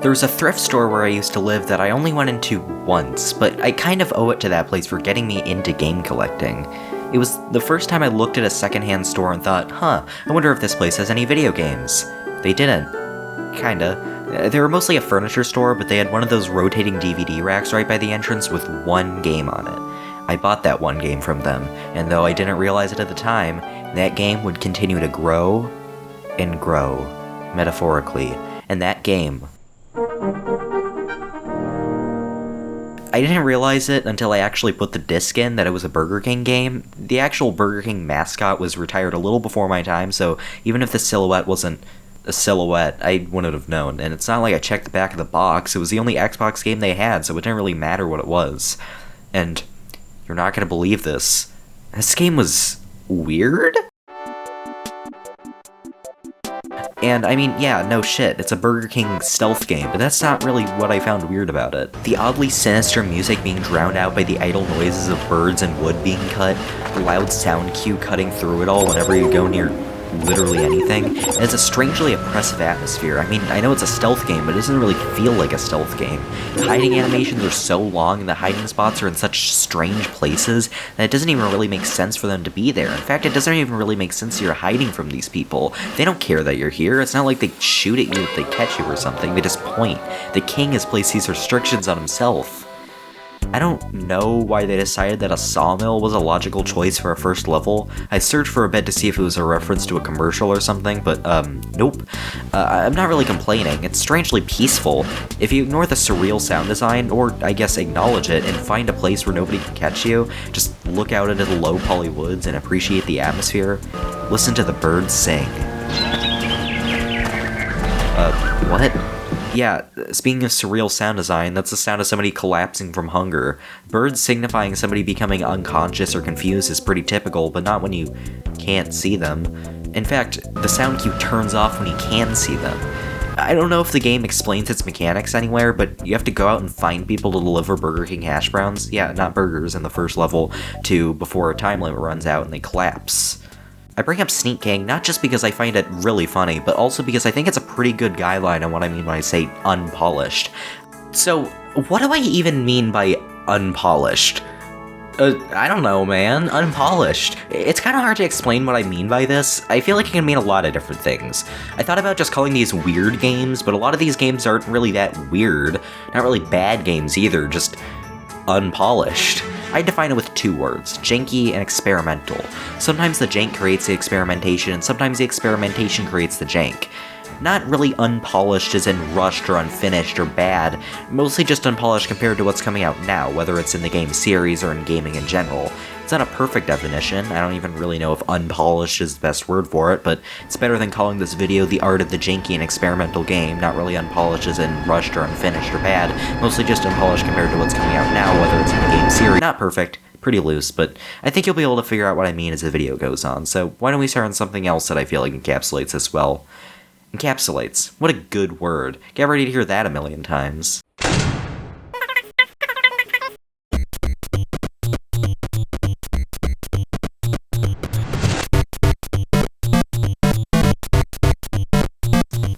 There's a thrift store where I used to live that I only went into once, but I kind of owe it to that place for getting me into game collecting. It was the first time I looked at a secondhand store and thought, I wonder if this place has any video games. They didn't. Kinda. They were mostly a furniture store, but they had one of those rotating DVD racks right by the entrance with one game on it. I bought that one game from them, and though I didn't realize it at the time, that game would continue to grow and grow, metaphorically, and that game... I didn't realize it until I actually put the disc in that it was a Burger King game. The actual Burger King mascot was retired a little before my time, so even if the silhouette wasn't a silhouette, I wouldn't have known. And it's not like I checked the back of the box. It was the only Xbox game they had, so it didn't really matter what it was. And you're not gonna believe this. This game was weird? And, I mean, yeah, no shit, it's a Burger King stealth game, but that's not really what I found weird about it. The oddly sinister music being drowned out by the idle noises of birds and wood being cut, the loud sound cue cutting through it all whenever you go near literally anything, and it's a strangely oppressive atmosphere. I mean, I know it's a stealth game, but it doesn't really feel like a stealth game. The hiding animations are so long, and the hiding spots are in such strange places, that it doesn't even really make sense for them to be there. In fact, it doesn't even really make sense you're hiding from these people. They don't care that you're here. It's not like they shoot at you if they catch you or something. They just point. The king has placed these restrictions on himself. I don't know why they decided that a sawmill was a logical choice for a first level. I searched for a bit to see if it was a reference to a commercial or something, but, nope. I'm not really complaining. It's strangely peaceful. If you ignore the surreal sound design, or, I guess, acknowledge it, and find a place where nobody can catch you, just look out into the low poly woods and appreciate the atmosphere. Listen to the birds sing. What? Yeah, speaking of surreal sound design, that's the sound of somebody collapsing from hunger. Birds signifying somebody becoming unconscious or confused is pretty typical, but not when you can't see them. In fact, the sound cue turns off when you can see them. I don't know if the game explains its mechanics anywhere, but you have to go out and find people to deliver Burger King hash browns, yeah, not burgers in the first level, before a time limit runs out and they collapse. I bring up sneaking not just because I find it really funny, but also because I think it's a pretty good guideline on what I mean when I say unpolished. So, what do I even mean by unpolished? I don't know, man. Unpolished. It's kind of hard to explain what I mean by this. I feel like it can mean a lot of different things. I thought about just calling these weird games, but a lot of these games aren't really that weird. Not really bad games either, just unpolished. I define it with two words, janky and experimental. Sometimes the jank creates the experimentation, and sometimes the experimentation creates the jank. Not really unpolished as in rushed or unfinished or bad, mostly just unpolished compared to what's coming out now, whether it's in the game series or in gaming in general. It's not a perfect definition, I don't even really know if unpolished is the best word for it, but it's better than calling this video the art of the janky and experimental game, not really unpolished as in rushed or unfinished or bad, mostly just unpolished compared to what's coming out now, whether it's in the game series. Not perfect, pretty loose, but I think you'll be able to figure out what I mean as the video goes on, so why don't we start on something else that I feel like encapsulates this well. Encapsulates. What a good word. Get ready to hear that a million times.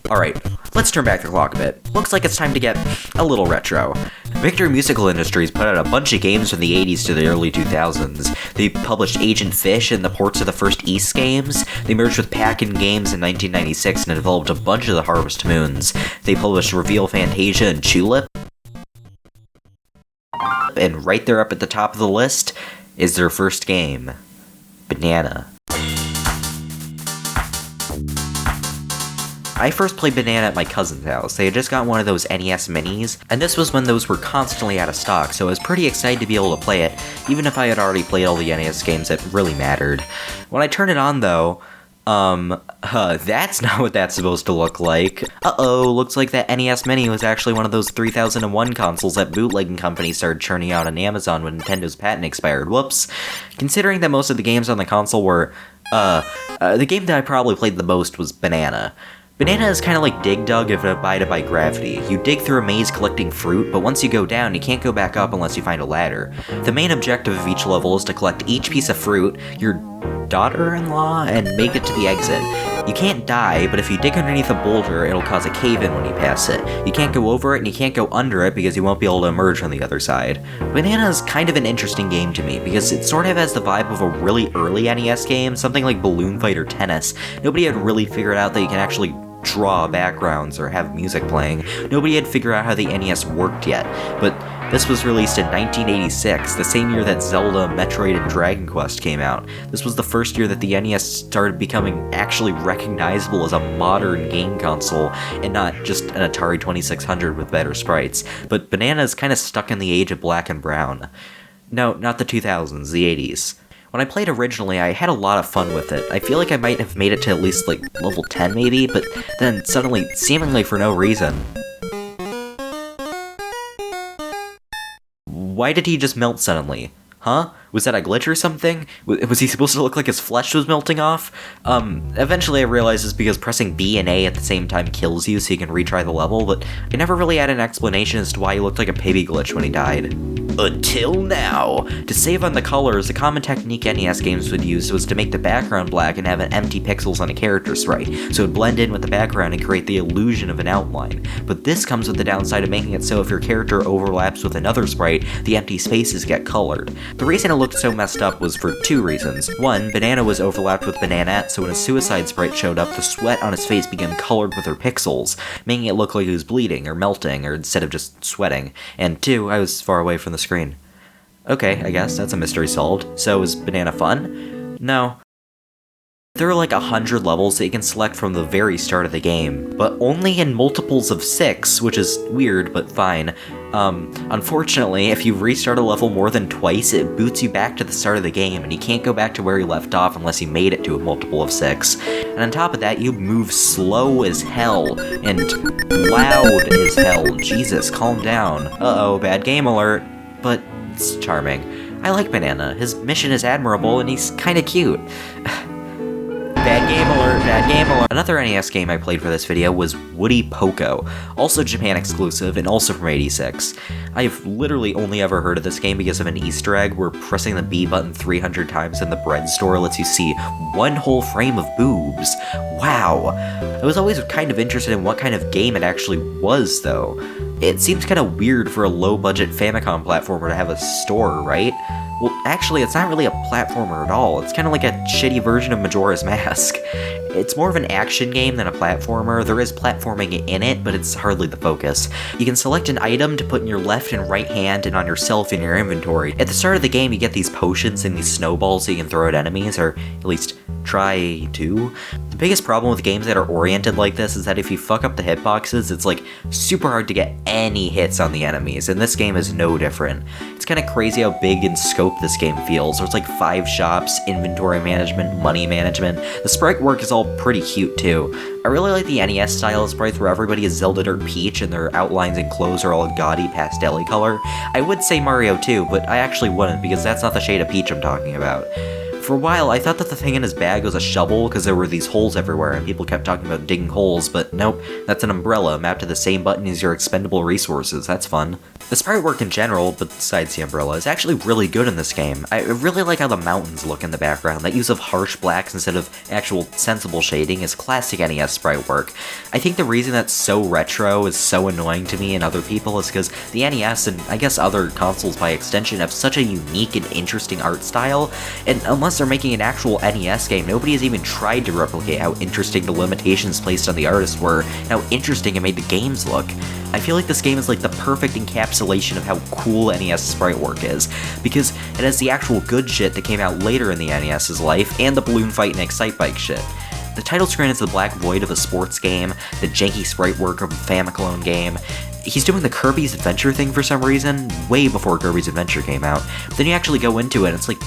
Alright, let's turn back the clock a bit. Looks like it's time to get a little retro. Victory Musical Industries put out a bunch of games from the 80s to the early 2000s. They published Agent Fish and the ports of the first Ys games. They merged with Pack-In Games in 1996 and developed a bunch of the Harvest Moons. They published Reveal Fantasia and Tulip. And right there up at the top of the list is their first game, Banana. I first played Banana at my cousin's house. They had just got one of those NES minis, and this was when those were constantly out of stock, so I was pretty excited to be able to play it, even if I had already played all the NES games that really mattered. When I turned it on though, that's not what that's supposed to look like. Looks like that NES Mini was actually one of those 3001 consoles that bootlegging companies started churning out on Amazon when Nintendo's patent expired. Whoops. Considering that most of the games on the console were, the game that I probably played the most was Banana. Banana is kind of like Dig Dug if abided by gravity. You dig through a maze collecting fruit, but once you go down, you can't go back up unless you find a ladder. The main objective of each level is to collect each piece of fruit, your daughter-in-law, and make it to the exit. You can't die, but if you dig underneath a boulder, it'll cause a cave-in when you pass it. You can't go over it, and you can't go under it because you won't be able to emerge on the other side. Banana is kind of an interesting game to me, because it sort of has the vibe of a really early NES game, something like Balloon Fight or Tennis. Nobody had really figured out that you can actually draw backgrounds or have music playing. Nobody had figured out how the NES worked yet, but this was released in 1986, the same year that Zelda, Metroid, and Dragon Quest came out. This was the first year that the NES started becoming actually recognizable as a modern game console, and not just an Atari 2600 with better sprites. But Banana is kind of stuck in the age of black and brown. No, not the 2000s, the 80s. When I played originally, I had a lot of fun with it. I feel like I might have made it to at least, like, level 10 maybe, but then suddenly, seemingly for no reason. Why did he just melt suddenly? Huh? Was that a glitch or something? Was he supposed to look like his flesh was melting off? Eventually I realized it's because pressing B and A at the same time kills you so you can retry the level, but I never really had an explanation as to why he looked like a baby glitch when he died. Until now! To save on the colors, the common technique NES games would use was to make the background black and have an empty pixels on a character sprite, so it would blend in with the background and create the illusion of an outline. But this comes with the downside of making it so if your character overlaps with another sprite, the empty spaces get colored. The reason it looked so messed up was for two reasons. One, Banana was overlapped with Bananette, so when a suicide sprite showed up, the sweat on his face became colored with her pixels, making it look like he was bleeding or melting, or instead of just sweating. And two, I was far away from the screen. Okay, I guess that's a mystery solved. So is Banana fun? No. There are like 100 levels that you can select from the very start of the game, but only in multiples of 6, which is weird, but fine. Unfortunately, if you restart a level more than twice, it boots you back to the start of the game, and you can't go back to where you left off unless you made it to a multiple of 6. And on top of that, you move slow as hell, and loud as hell. Jesus, calm down. Uh-oh, bad game alert. But it's charming. I like Banana. His mission is admirable, and he's kinda cute. Bad game alert, bad game alert. Another NES game I played for this video was Woody Poko, also Japan exclusive and also from 86. I've literally only ever heard of this game because of an Easter egg where pressing the B button 300 times in the bread store lets you see one whole frame of boobs. Wow. I was always kind of interested in what kind of game it actually was, though. It seems kind of weird for a low-budget Famicom platformer to have a store, right? Well, actually, it's not really a platformer at all. It's kind of like a shitty version of Majora's Mask. It's more of an action game than a platformer. There is platforming in it, but it's hardly the focus. You can select an item to put in your left and right hand and on yourself in your inventory. At the start of the game, you get these potions and these snowballs so you can throw at enemies, or at least try to. The biggest problem with games that are oriented like this is that if you fuck up the hitboxes, it's like super hard to get any hits on the enemies, and this game is no different. It's kind of crazy how big in scope this game feels. There's like 5 shops, inventory management, money management. The sprite work is all pretty cute too. I really like the NES style of sprites where everybody is Zelda or Peach and their outlines and clothes are all gaudy pastel-y color. I would say Mario too, but I actually wouldn't because that's not the shade of Peach I'm talking about. For a while, I thought that the thing in his bag was a shovel because there were these holes everywhere and people kept talking about digging holes, but nope, that's an umbrella mapped to the same button as your expendable resources. That's fun. The sprite work in general, besides the umbrella, is actually really good in this game. I really like how the mountains look in the background. That use of harsh blacks instead of actual sensible shading is classic NES sprite work. I think the reason that's so retro is so annoying to me and other people is because the NES, and I guess other consoles by extension, have such a unique and interesting art style, and unless they're making an actual NES game, nobody has even tried to replicate how interesting the limitations placed on the artists were, and how interesting it made the games look. I feel like this game is like the perfect encapsulation of how cool NES sprite work is, because it has the actual good shit that came out later in the NES's life, and the balloon fight and Excitebike shit. The title screen is the black void of a sports game, the janky sprite work of a Famiclone game. He's doing the Kirby's Adventure thing for some reason, way before Kirby's Adventure came out, but then you actually go into it and it's like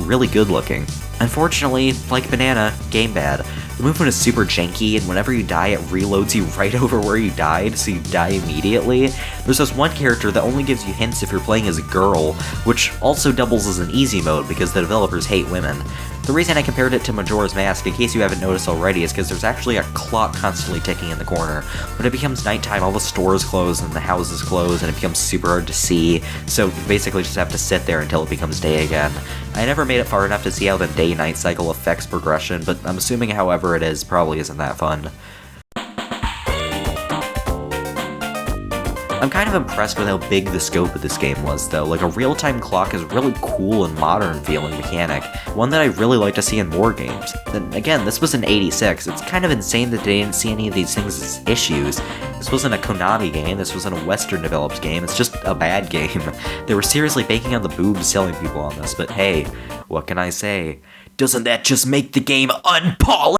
really good looking. Unfortunately, like Banana, game bad. The movement is super janky, and whenever you die, it reloads you right over where you died, so you die immediately. There's this one character that only gives you hints if you're playing as a girl, which also doubles as an easy mode because the developers hate women. The reason I compared it to Majora's Mask, in case you haven't noticed already, is because there's actually a clock constantly ticking in the corner. When it becomes nighttime, all the stores close and the houses close, and it becomes super hard to see, so you basically just have to sit there until it becomes day again. I never made it far enough to see how the day-night cycle affects progression, but I'm assuming however it is probably isn't that fun. I'm kind of impressed with how big the scope of this game was, though. Like, a real-time clock is a really cool and modern-feeling mechanic, one that I'd really like to see in more games. Then again, this was in '86. It's kind of insane that they didn't see any of these things as issues. This wasn't a Konami game, this wasn't a Western-developed game, it's just a bad game. They were seriously banking on the boobs selling people on this, but hey, what can I say? Doesn't that just make the game unpolished?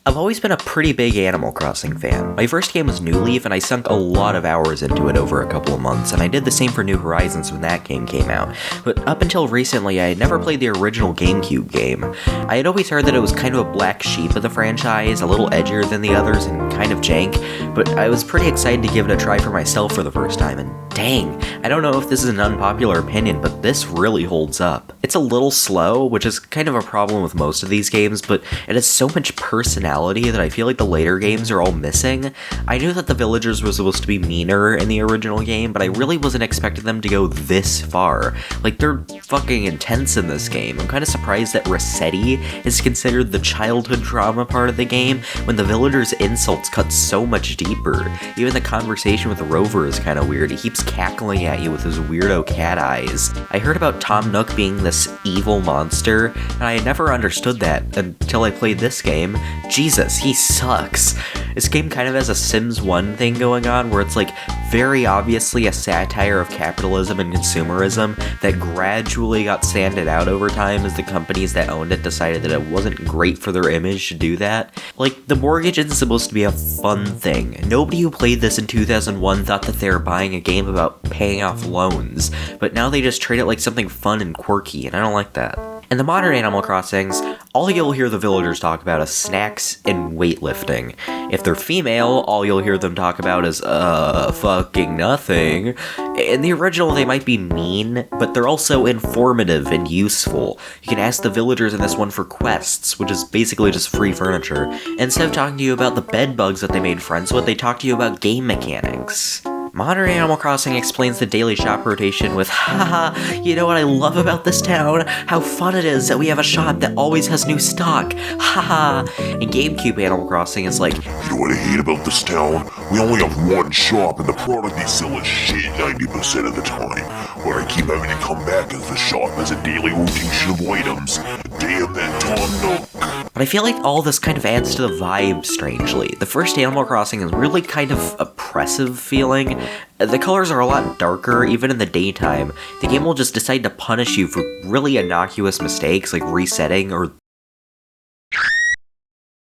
I've always been a pretty big Animal Crossing fan. My first game was New Leaf, and I sunk a lot of hours into it over a couple of months, and I did the same for New Horizons when that game came out. But up until recently, I had never played the original GameCube game. I had always heard that it was kind of a black sheep of the franchise, a little edgier than the others, and kind of jank, but I was pretty excited to give it a try for myself for the first time, and dang, I don't know if this is an unpopular opinion, but this really holds up. It's a little slow, which is kind of a problem with most of these games, but it has so much personality that I feel like the later games are all missing. I knew that the villagers were supposed to be meaner in the original game, but I really wasn't expecting them to go this far. Like, they're fucking intense in this game. I'm kind of surprised that Rossetti is considered the childhood trauma part of the game, when the villagers' insults cut so much deeper. Even the conversation with Rover is kind of weird. He keeps cackling at you with his weirdo cat eyes. I heard about Tom Nook being this evil monster, and I had never understood that until I played this game. Jesus, he sucks. This game kind of has a Sims 1 thing going on, where it's like very obviously a satire of capitalism and consumerism that gradually got sanded out over time as the companies that owned it decided that it wasn't great for their image to do that. Like, the mortgage isn't supposed to be a fun thing. Nobody who played this in 2001 thought that they were buying a game about paying off loans, but now they just treat it like something fun and quirky, and I don't like that. In the modern Animal Crossings, all you'll hear the villagers talk about is snacks and weightlifting. If they're female, all you'll hear them talk about is, fucking nothing. In the original, they might be mean, but they're also informative and useful. You can ask the villagers in this one for quests, which is basically just free furniture. Instead of talking to you about the bed bugs that they made friends with, they talk to you about game mechanics. Modern Animal Crossing explains the daily shop rotation with, haha, you know what I love about this town? How fun it is that we have a shop that always has new stock, haha. And GameCube Animal Crossing is like, you know what I hate about this town? We only have one shop and the product they sell is shit 90% of the time. But I keep having to come back as the shop has a daily rotation of items. Damn that Tom Nook. But I feel like all this kind of adds to the vibe strangely. The first Animal Crossing is really kind of oppressive feeling. The colors are a lot darker, even in the daytime. The game will just decide to punish you for really innocuous mistakes like resetting or...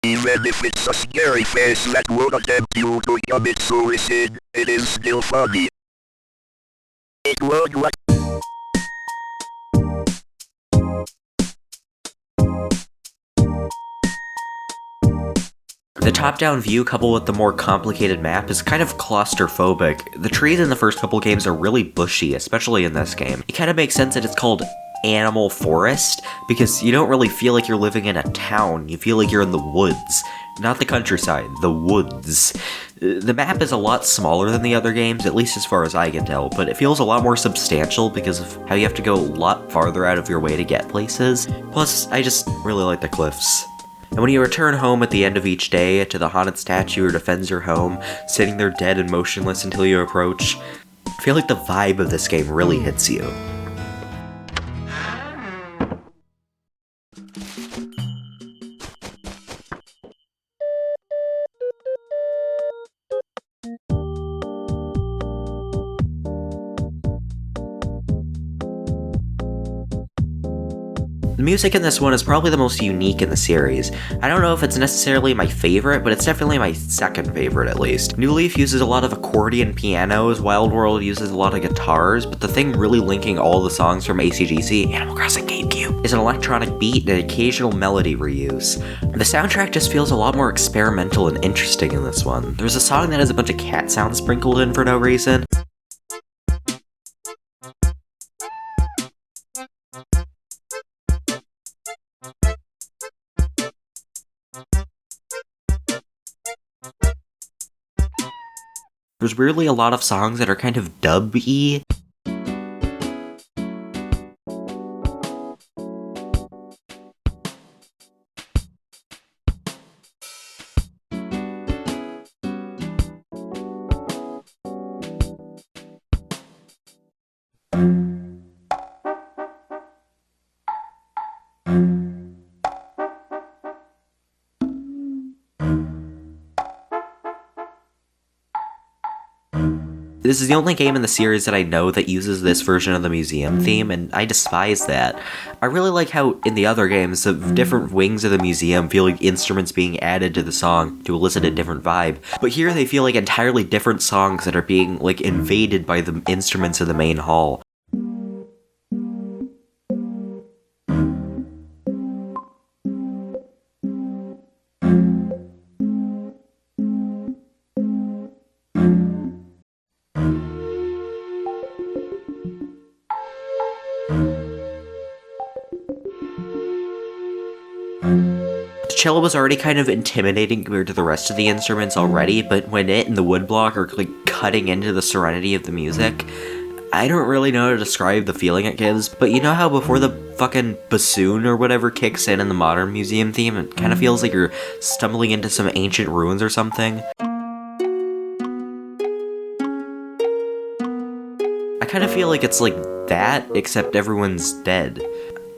Even if it's a scary face that won't attempt you to commit suicide, it is still funny. It won't work. The top-down view coupled with the more complicated map is kind of claustrophobic. The trees in the first couple games are really bushy, especially in this game. It kind of makes sense that it's called Animal Forest, because you don't really feel like you're living in a town, you feel like you're in the woods. Not the countryside, the woods. The map is a lot smaller than the other games, at least as far as I can tell, but it feels a lot more substantial because of how you have to go a lot farther out of your way to get places. Plus, I just really like the cliffs. And when you return home at the end of each day to the haunted statue or defends your home, sitting there dead and motionless until you approach, I feel like the vibe of this game really hits you. The music in this one is probably the most unique in the series. I don't know if it's necessarily my favorite, but it's definitely my second favorite at least. New Leaf uses a lot of accordion pianos, Wild World uses a lot of guitars, but the thing really linking all the songs from ACGC, Animal Crossing GameCube, is an electronic beat and an occasional melody reuse. The soundtrack just feels a lot more experimental and interesting in this one. There's a song that has a bunch of cat sounds sprinkled in for no reason. There's weirdly a lot of songs that are kind of dub-y. This is the only game in the series that I know that uses this version of the museum theme, and I despise that. I really like how, in the other games, the different wings of the museum feel like instruments being added to the song to elicit a different vibe, but here they feel like entirely different songs that are being, like, invaded by the instruments of the main hall. The cello was already kind of intimidating compared to the rest of the instruments already, but when it and the woodblock are like cutting into the serenity of the music, I don't really know how to describe the feeling it gives, but you know how before the fucking bassoon or whatever kicks in the modern museum theme, it kind of feels like you're stumbling into some ancient ruins or something? I kind of feel like it's like that, except everyone's dead.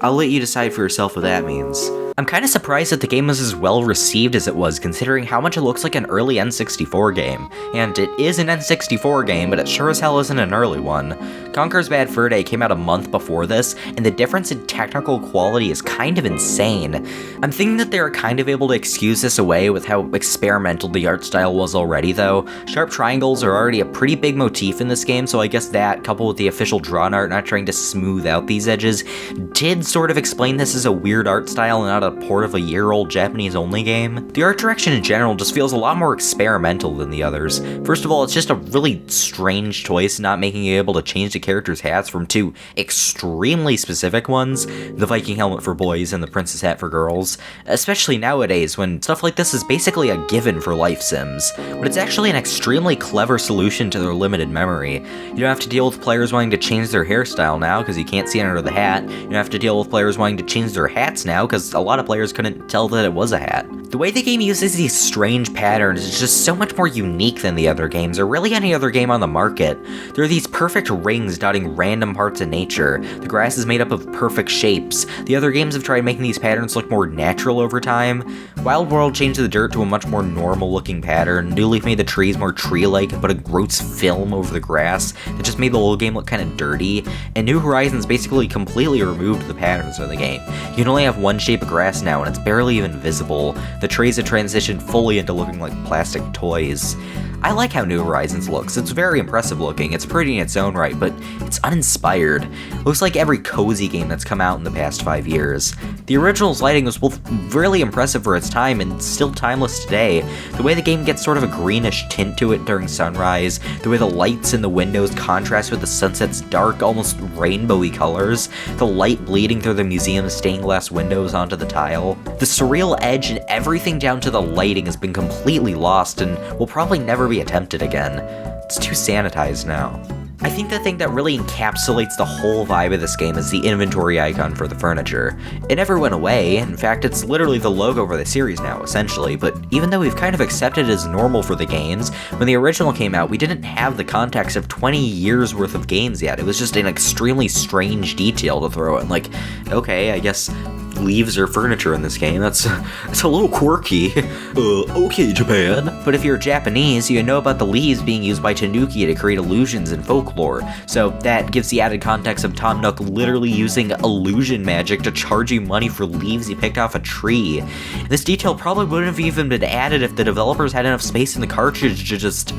I'll let you decide for yourself what that means. I'm kinda surprised that the game was as well received as it was, considering how much it looks like an early N64 game. And it is an N64 game, but it sure as hell isn't an early one. Conker's Bad Fur Day came out a month before this, and the difference in technical quality is kind of insane. I'm thinking that they are kind of able to excuse this away with how experimental the art style was already, though. Sharp triangles are already a pretty big motif in this game, so I guess that, coupled with the official drawn art not trying to smooth out these edges, did sort of explain this as a weird art style and not a port of a year-old Japanese-only game. The art direction in general just feels a lot more experimental than the others. First of all, it's just a really strange choice not making you able to change the characters' hats from two extremely specific ones, the Viking helmet for boys and the princess hat for girls, especially nowadays when stuff like this is basically a given for life sims, but it's actually an extremely clever solution to their limited memory. You don't have to deal with players wanting to change their hairstyle now because you can't see under the hat. You don't have to deal with players wanting to change their hats now because a lot of players couldn't tell that it was a hat. The way the game uses these strange patterns is just so much more unique than the other games, or really any other game on the market. There are these perfect rings dotting random parts of nature. The grass is made up of perfect shapes. The other games have tried making these patterns look more natural over time. Wild World changed the dirt to a much more normal looking pattern. New Leaf made the trees more tree-like and put a gross film over the grass that just made the whole game look kind of dirty. And New Horizons basically completely removed the patterns of the game. You can only have one shape of grass now, and it's barely even visible. The trees have transitioned fully into looking like plastic toys. I like how New Horizons looks. It's very impressive looking. It's pretty in its own right, but it's uninspired. Looks like every cozy game that's come out in the past 5 years. The original's lighting was both really impressive for its time and still timeless today. The way the game gets sort of a greenish tint to it during sunrise, the way the lights in the windows contrast with the sunset's dark, almost rainbowy colors, the light bleeding through the museum's stained glass windows onto the tile. The surreal edge and everything down to the lighting has been completely lost and will probably never be attempted again. It's too sanitized now. I think the thing that really encapsulates the whole vibe of this game is the inventory icon for the furniture. It never went away. In fact, it's literally the logo for the series now, essentially, but even though we've kind of accepted it as normal for the games, when the original came out, we didn't have the context of 20 years worth of games yet. It was just an extremely strange detail to throw in, like, okay, I guess leaves are furniture in this game. It's a little quirky. Okay, Japan. But if you're Japanese, you know about the leaves being used by Tanuki to create illusions and folklore. So that gives the added context of Tom Nook literally using illusion magic to charge you money for leaves he picked off a tree. This detail probably wouldn't have even been added if the developers had enough space in the cartridge to just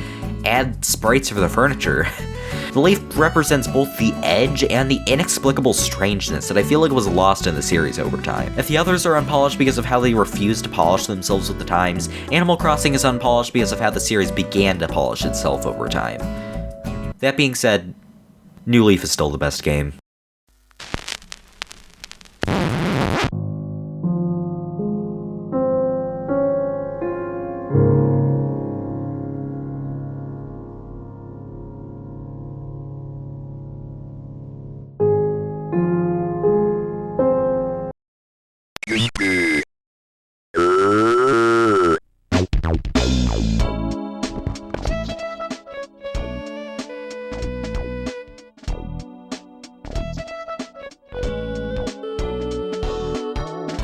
add sprites for the furniture. The leaf represents both the edge and the inexplicable strangeness that I feel like was lost in the series over time. If the others are unpolished because of how they refuse to polish themselves with the times, Animal Crossing is unpolished because of how the series began to polish itself over time. That being said, New Leaf is still the best game.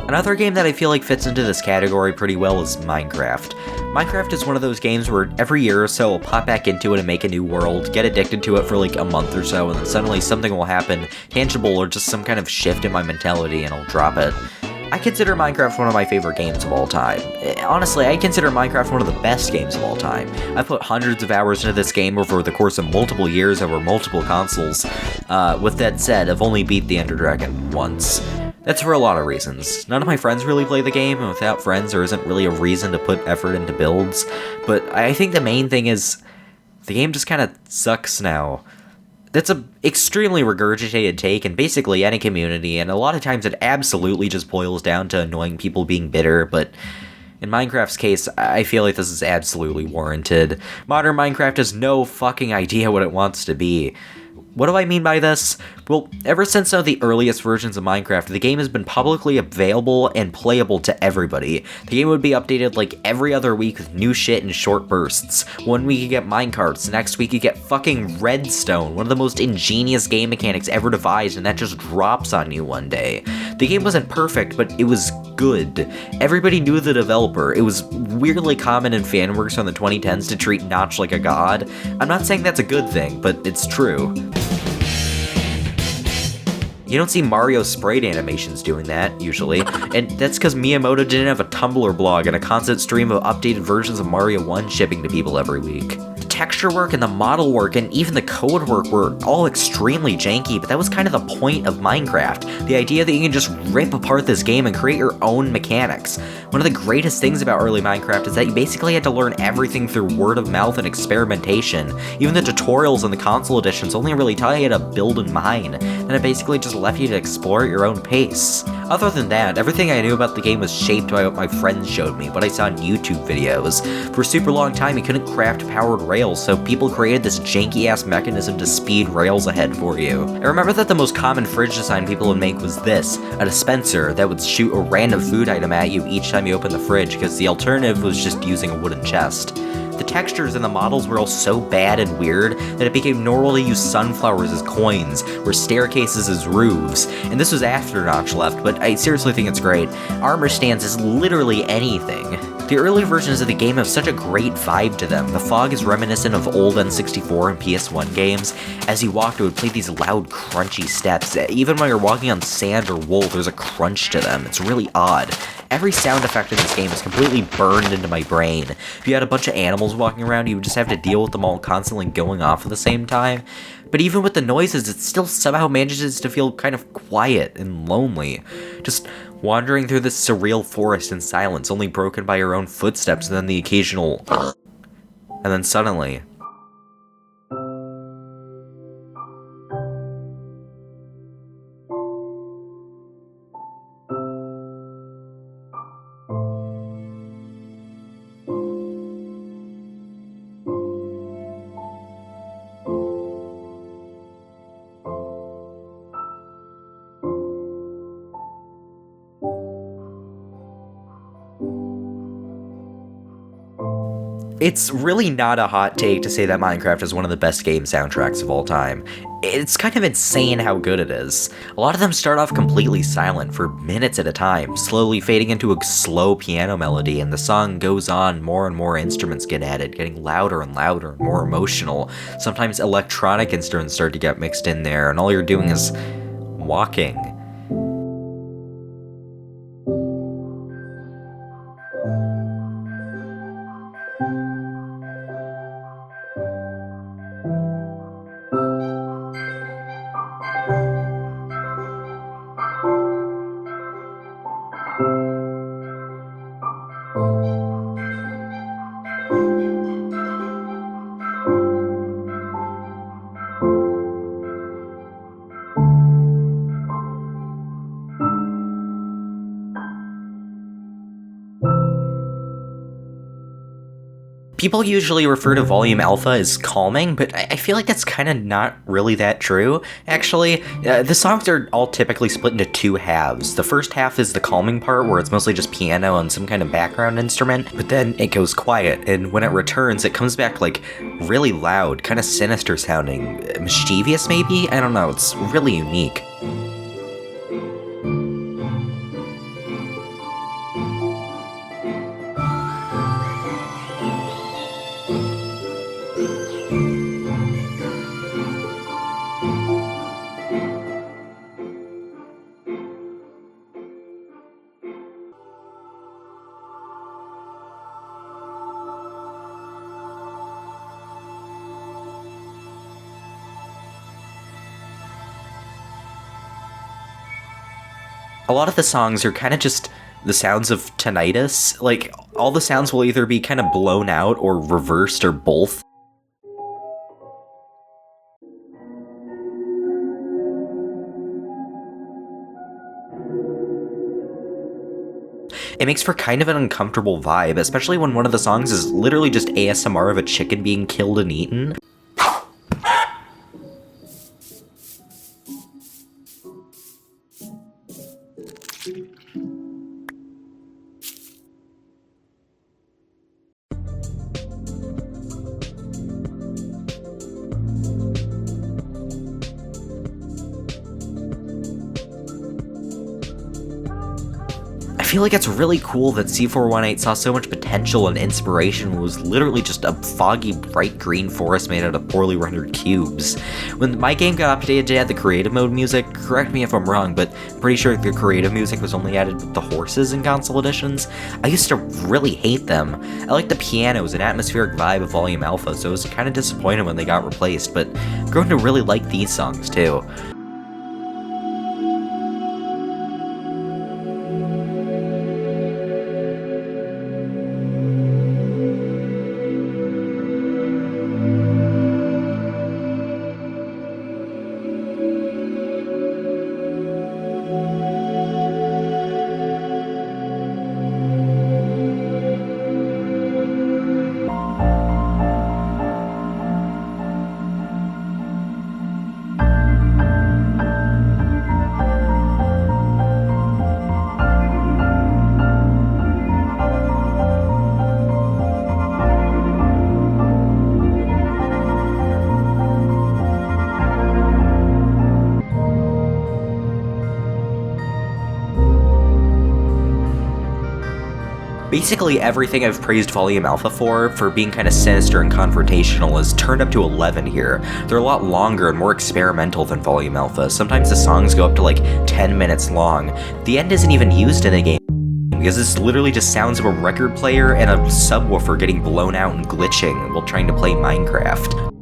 Another game that I feel like fits into this category pretty well is Minecraft. Minecraft is one of those games where every year or so I'll pop back into it and make a new world, get addicted to it for like a month or so, and then suddenly something will happen, tangible or just some kind of shift in my mentality, and I'll drop it. I consider Minecraft one of my favorite games of all time. Honestly, I consider Minecraft one of the best games of all time. I've put hundreds of hours into this game over the course of multiple years over multiple consoles. With that said, I've only beat the Ender Dragon once. That's for a lot of reasons. None of my friends really play the game, and without friends there isn't really a reason to put effort into builds. But I think the main thing is, the game just kinda sucks now. That's a extremely regurgitated take in basically any community, and a lot of times it absolutely just boils down to annoying people being bitter, but in Minecraft's case, I feel like this is absolutely warranted. Modern Minecraft has no fucking idea what it wants to be. What do I mean by this? Well, ever since some of the earliest versions of Minecraft, the game has been publicly available and playable to everybody. The game would be updated like every other week with new shit in short bursts. One week you get minecarts, the next week you get fucking redstone, one of the most ingenious game mechanics ever devised, and that just drops on you one day. The game wasn't perfect, but it was good. Everybody knew the developer. It was weirdly common in fanworks from the 2010s to treat Notch like a god. I'm not saying that's a good thing, but it's true. You don't see Mario sprite animations doing that, usually, and that's because Miyamoto didn't have a Tumblr blog and a constant stream of updated versions of Mario 1 shipping to people every week. The texture work and the model work and even the code work were all extremely janky, but that was kind of the point of Minecraft. The idea that you can just rip apart this game and create your own mechanics. One of the greatest things about early Minecraft is that you basically had to learn everything through word of mouth and experimentation. Even the tutorials in the console editions only really tell you to build and mine, and it basically just left you to explore at your own pace. Other than that, everything I knew about the game was shaped by what my friends showed me, what I saw in YouTube videos. For a super long time, you couldn't craft powered rails, so people created this janky-ass mechanism to speed rails ahead for you. I remember that the most common fridge design people would make was this, a dispenser that would shoot a random food item at you each time you open the fridge, because the alternative was just using a wooden chest. The textures and the models were all so bad and weird that it became normal to use sunflowers as coins, or staircases as roofs, and this was after Notch left, but I seriously think it's great. Armor stands as literally anything. The early versions of the game have such a great vibe to them. The fog is reminiscent of old N64 and PS1 games. As you walked, it would play these loud, crunchy steps. Even when you're walking on sand or wool, there's a crunch to them. It's really odd. Every sound effect in this game is completely burned into my brain. If you had a bunch of animals walking around, you would just have to deal with them all constantly going off at the same time. But even with the noises, it still somehow manages to feel kind of quiet and lonely. Just wandering through this surreal forest in silence, only broken by your own footsteps and then the occasional and then suddenly It's really not a hot take to say that Minecraft is one of the best game soundtracks of all time. It's kind of insane how good it is. A lot of them start off completely silent for minutes at a time, slowly fading into a slow piano melody, and the song goes on, more and more instruments get added, getting louder and louder and more emotional. Sometimes electronic instruments start to get mixed in there, and all you're doing is walking. People usually refer to volume alpha as calming, but I feel like that's kind of not really that true, actually. The songs are all typically split into two halves. The first half is the calming part, where it's mostly just piano and some kind of background instrument, but then it goes quiet, and when it returns, it comes back, like, really loud, kind of sinister sounding, mischievous maybe? I don't know, it's really unique. A lot of the songs are kind of just the sounds of tinnitus. Like, all the sounds will either be kind of blown out or reversed or both. It makes for kind of an uncomfortable vibe, especially when one of the songs is literally just ASMR of a chicken being killed and eaten. I feel like it's really cool that C418 saw so much potential and inspiration when it was literally just a foggy, bright green forest made out of poorly rendered cubes. When my game got updated to add the creative mode music, correct me if I'm wrong, but I'm pretty sure the creative music was only added with the horses in console editions. I used to really hate them. I like the pianos and atmospheric vibe of Volume Alpha, so I was kind of disappointed when they got replaced, but I'm growing to really like these songs too. Basically everything I've praised Volume Alpha for being kind of sinister and confrontational, is turned up to 11 here. They're a lot longer and more experimental than Volume Alpha. Sometimes the songs go up to like 10 minutes long. The end isn't even used in the game, because it's literally just sounds of a record player and a subwoofer getting blown out and glitching while trying to play Minecraft.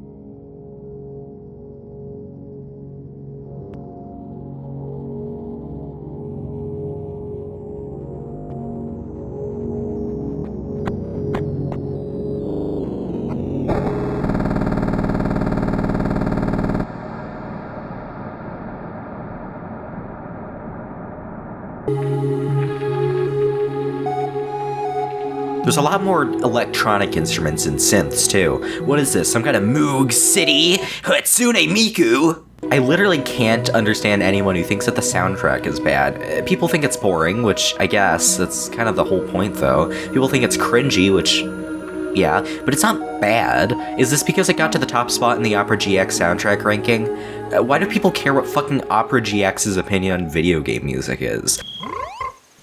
There's a lot more electronic instruments and synths, too. What is this, some kind of Moog City Hatsune Miku? I literally can't understand anyone who thinks that the soundtrack is bad. People think it's boring, which I guess that's kind of the whole point, though. People think it's cringy, which, yeah, but it's not bad. Is this because it got to the top spot in the Opera GX soundtrack ranking? Why do people care what fucking Opera GX's opinion on video game music is?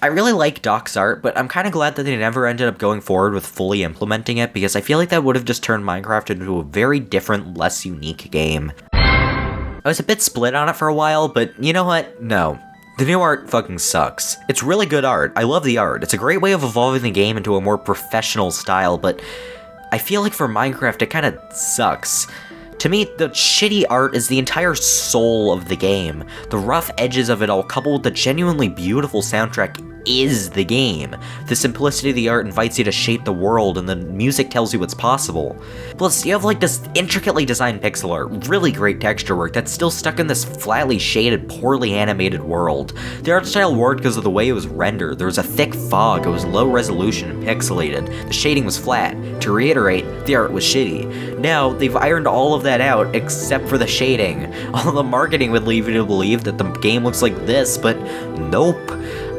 I really like Doc's art, but I'm kind of glad that they never ended up going forward with fully implementing it, because I feel like that would have just turned Minecraft into a very different, less unique game. I was a bit split on it for a while, but you know what? No. The new art fucking sucks. It's really good art. I love the art. It's a great way of evolving the game into a more professional style, but I feel like for Minecraft it kind of sucks. To me, the shitty art is the entire soul of the game. The rough edges of it all, coupled with the genuinely beautiful soundtrack, is the game. The simplicity of the art invites you to shape the world, and the music tells you what's possible. Plus, you have like this intricately designed pixel art, really great texture work that's still stuck in this flatly shaded, poorly animated world. The art style worked because of the way it was rendered. There was a thick fog, it was low resolution and pixelated, the shading was flat. To reiterate, the art was shitty. Now, they've ironed all of that out except for the shading. All the marketing would leave you to believe that the game looks like this, but nope.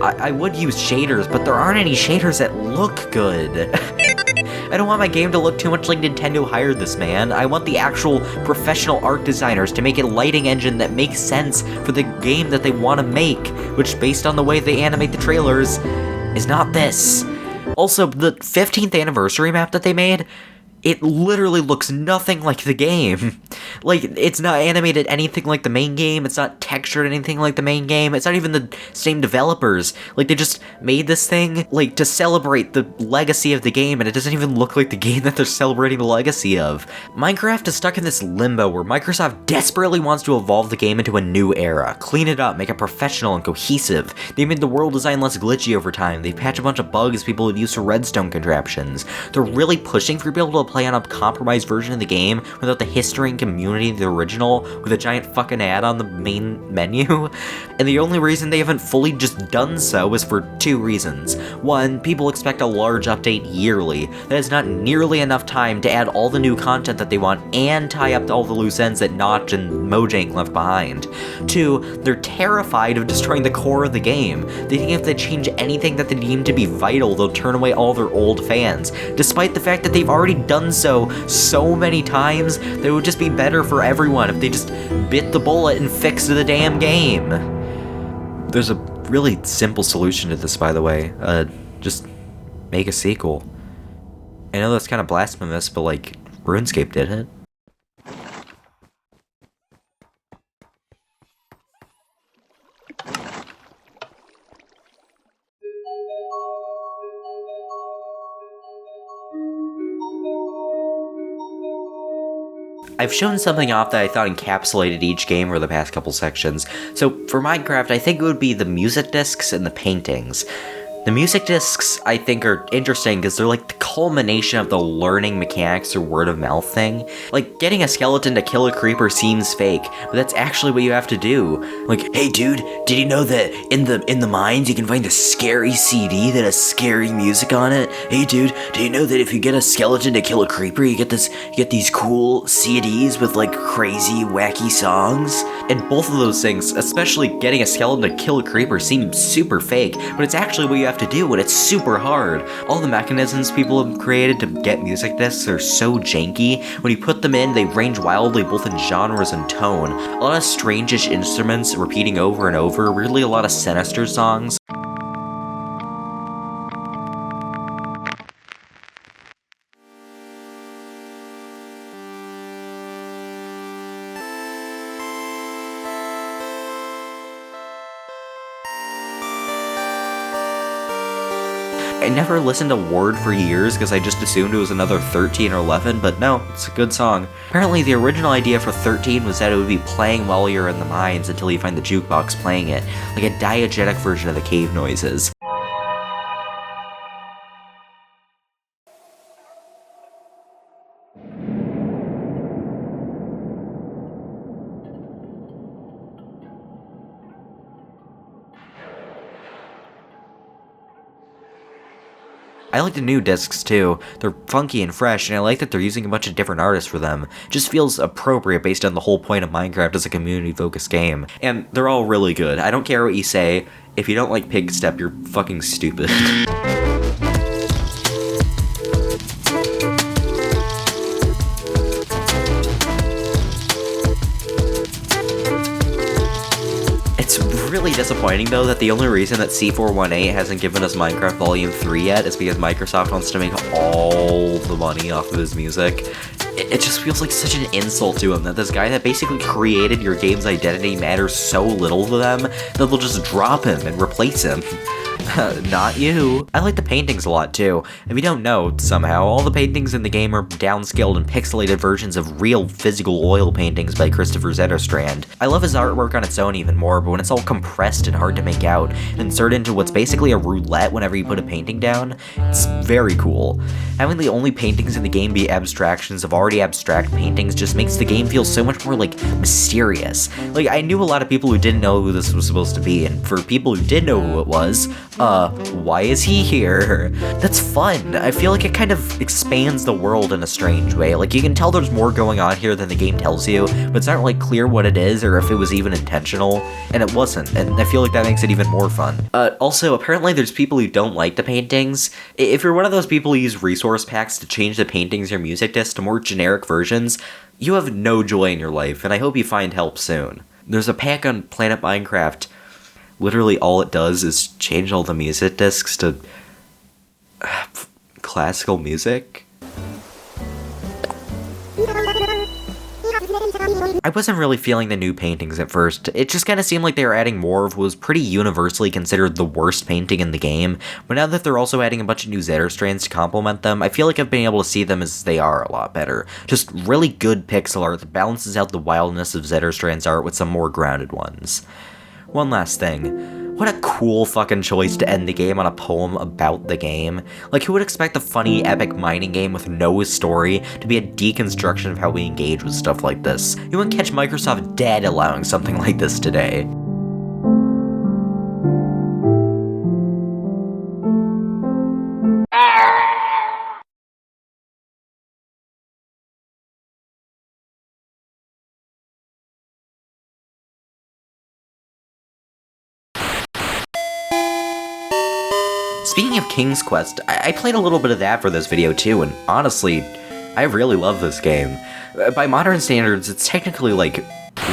I would use shaders, but there aren't any shaders that look good. I don't want my game to look too much like Nintendo hired this man. I want the actual professional art designers to make a lighting engine that makes sense for the game that they want to make, which, based on the way they animate the trailers, is not this. Also, the 15th anniversary map that they made, it literally looks nothing like the game. Like, it's not animated anything like the main game, it's not textured anything like the main game, it's not even the same developers. Like, they just made this thing, like, to celebrate the legacy of the game, and it doesn't even look like the game that they're celebrating the legacy of. Minecraft is stuck in this limbo where Microsoft desperately wants to evolve the game into a new era, clean it up, make it professional and cohesive. They made the world design less glitchy over time, they patched a bunch of bugs people had used for redstone contraptions. They're really pushing for people to play on a compromised version of the game without the history and community of the original, with a giant fucking ad on the main menu. And the only reason they haven't fully just done so is for two reasons. One, people expect a large update yearly. That is not nearly enough time to add all the new content that they want and tie up all the loose ends that Notch and Mojang left behind. Two, they're terrified of destroying the core of the game. They think if they change anything that they deem to be vital, they'll turn away all their old fans, despite the fact that they've already done so many times that it would just be better for everyone if they just bit the bullet and fixed the damn game. There's a really simple solution to this, by the way. Just make a sequel. I know that's kind of blasphemous, but like, RuneScape did it. I've shown something off that I thought encapsulated each game over the past couple sections. So for Minecraft, I think it would be the music discs and the paintings. The music discs, I think, are interesting because they're like the culmination of the learning mechanics or word of mouth thing. Like, getting a skeleton to kill a creeper seems fake, but that's actually what you have to do. Like, hey dude, did you know that in the mines you can find a scary CD that has scary music on it? Hey dude, do you know that if you get a skeleton to kill a creeper, you get these cool CDs with like crazy, wacky songs? And both of those things, especially getting a skeleton to kill a creeper, seem super fake, but it's actually what you have to do, and it's super hard. All the mechanisms people have created to get music discs are so janky. When you put them in, they range wildly both in genres and tone. A lot of strange-ish instruments repeating over and over, really a lot of sinister songs. I never listened to Word for years because I just assumed it was another 13 or 11, but no, it's a good song. Apparently the original idea for 13 was that it would be playing while you're in the mines until you find the jukebox playing it, like a diegetic version of the cave noises. I like the new discs too. They're funky and fresh, and I like that they're using a bunch of different artists for them. It just feels appropriate based on the whole point of Minecraft as a community-focused game. And they're all really good. I don't care what you say. If you don't like Pigstep, you're fucking stupid. It's really disappointing though that the only reason that C418 hasn't given us Minecraft Volume 3 yet is because Microsoft wants to make all the money off of his music. It just feels like such an insult to him that this guy that basically created your game's identity matters so little to them that they'll just drop him and replace him. Not you. I like the paintings a lot too. If you don't know, somehow, all the paintings in the game are downscaled and pixelated versions of real physical oil paintings by Christopher Zetterstrand. I love his artwork on its own even more, but when it's all compressed and hard to make out, and inserted into what's basically a roulette whenever you put a painting down, it's very cool. Having the only paintings in the game be abstractions of already abstract paintings just makes the game feel so much more, like, mysterious. Like, I knew a lot of people who didn't know who this was supposed to be, and for people who did know who it was, why is he here? That's fun. I feel like it kind of expands the world in a strange way. Like, you can tell there's more going on here than the game tells you, but it's not really clear what it is or if it was even intentional, and it wasn't, and I feel like that makes it even more fun. Also, apparently there's people who don't like the paintings. If you're one of those people who use resource packs to change the paintings or music discs to more generic versions, you have no joy in your life, and I hope you find help soon. There's a pack on Planet Minecraft. Literally all it does is change all the music discs to classical music. I wasn't really feeling the new paintings at first. It just kind of seemed like they were adding more of what was pretty universally considered the worst painting in the game, but now that they're also adding a bunch of new Zetterstrands to complement them, I feel like I've been able to see them as they are a lot better. Just really good pixel art that balances out the wildness of Zetterstrand's art with some more grounded ones. One last thing. What a cool fucking choice to end the game on a poem about the game. Like, who would expect a funny, epic mining game with no story to be a deconstruction of how we engage with stuff like this? You wouldn't catch Microsoft dead allowing something like this today. Speaking of King's Quest, I played a little bit of that for this video too, and honestly, I really love this game. By modern standards, it's technically, like,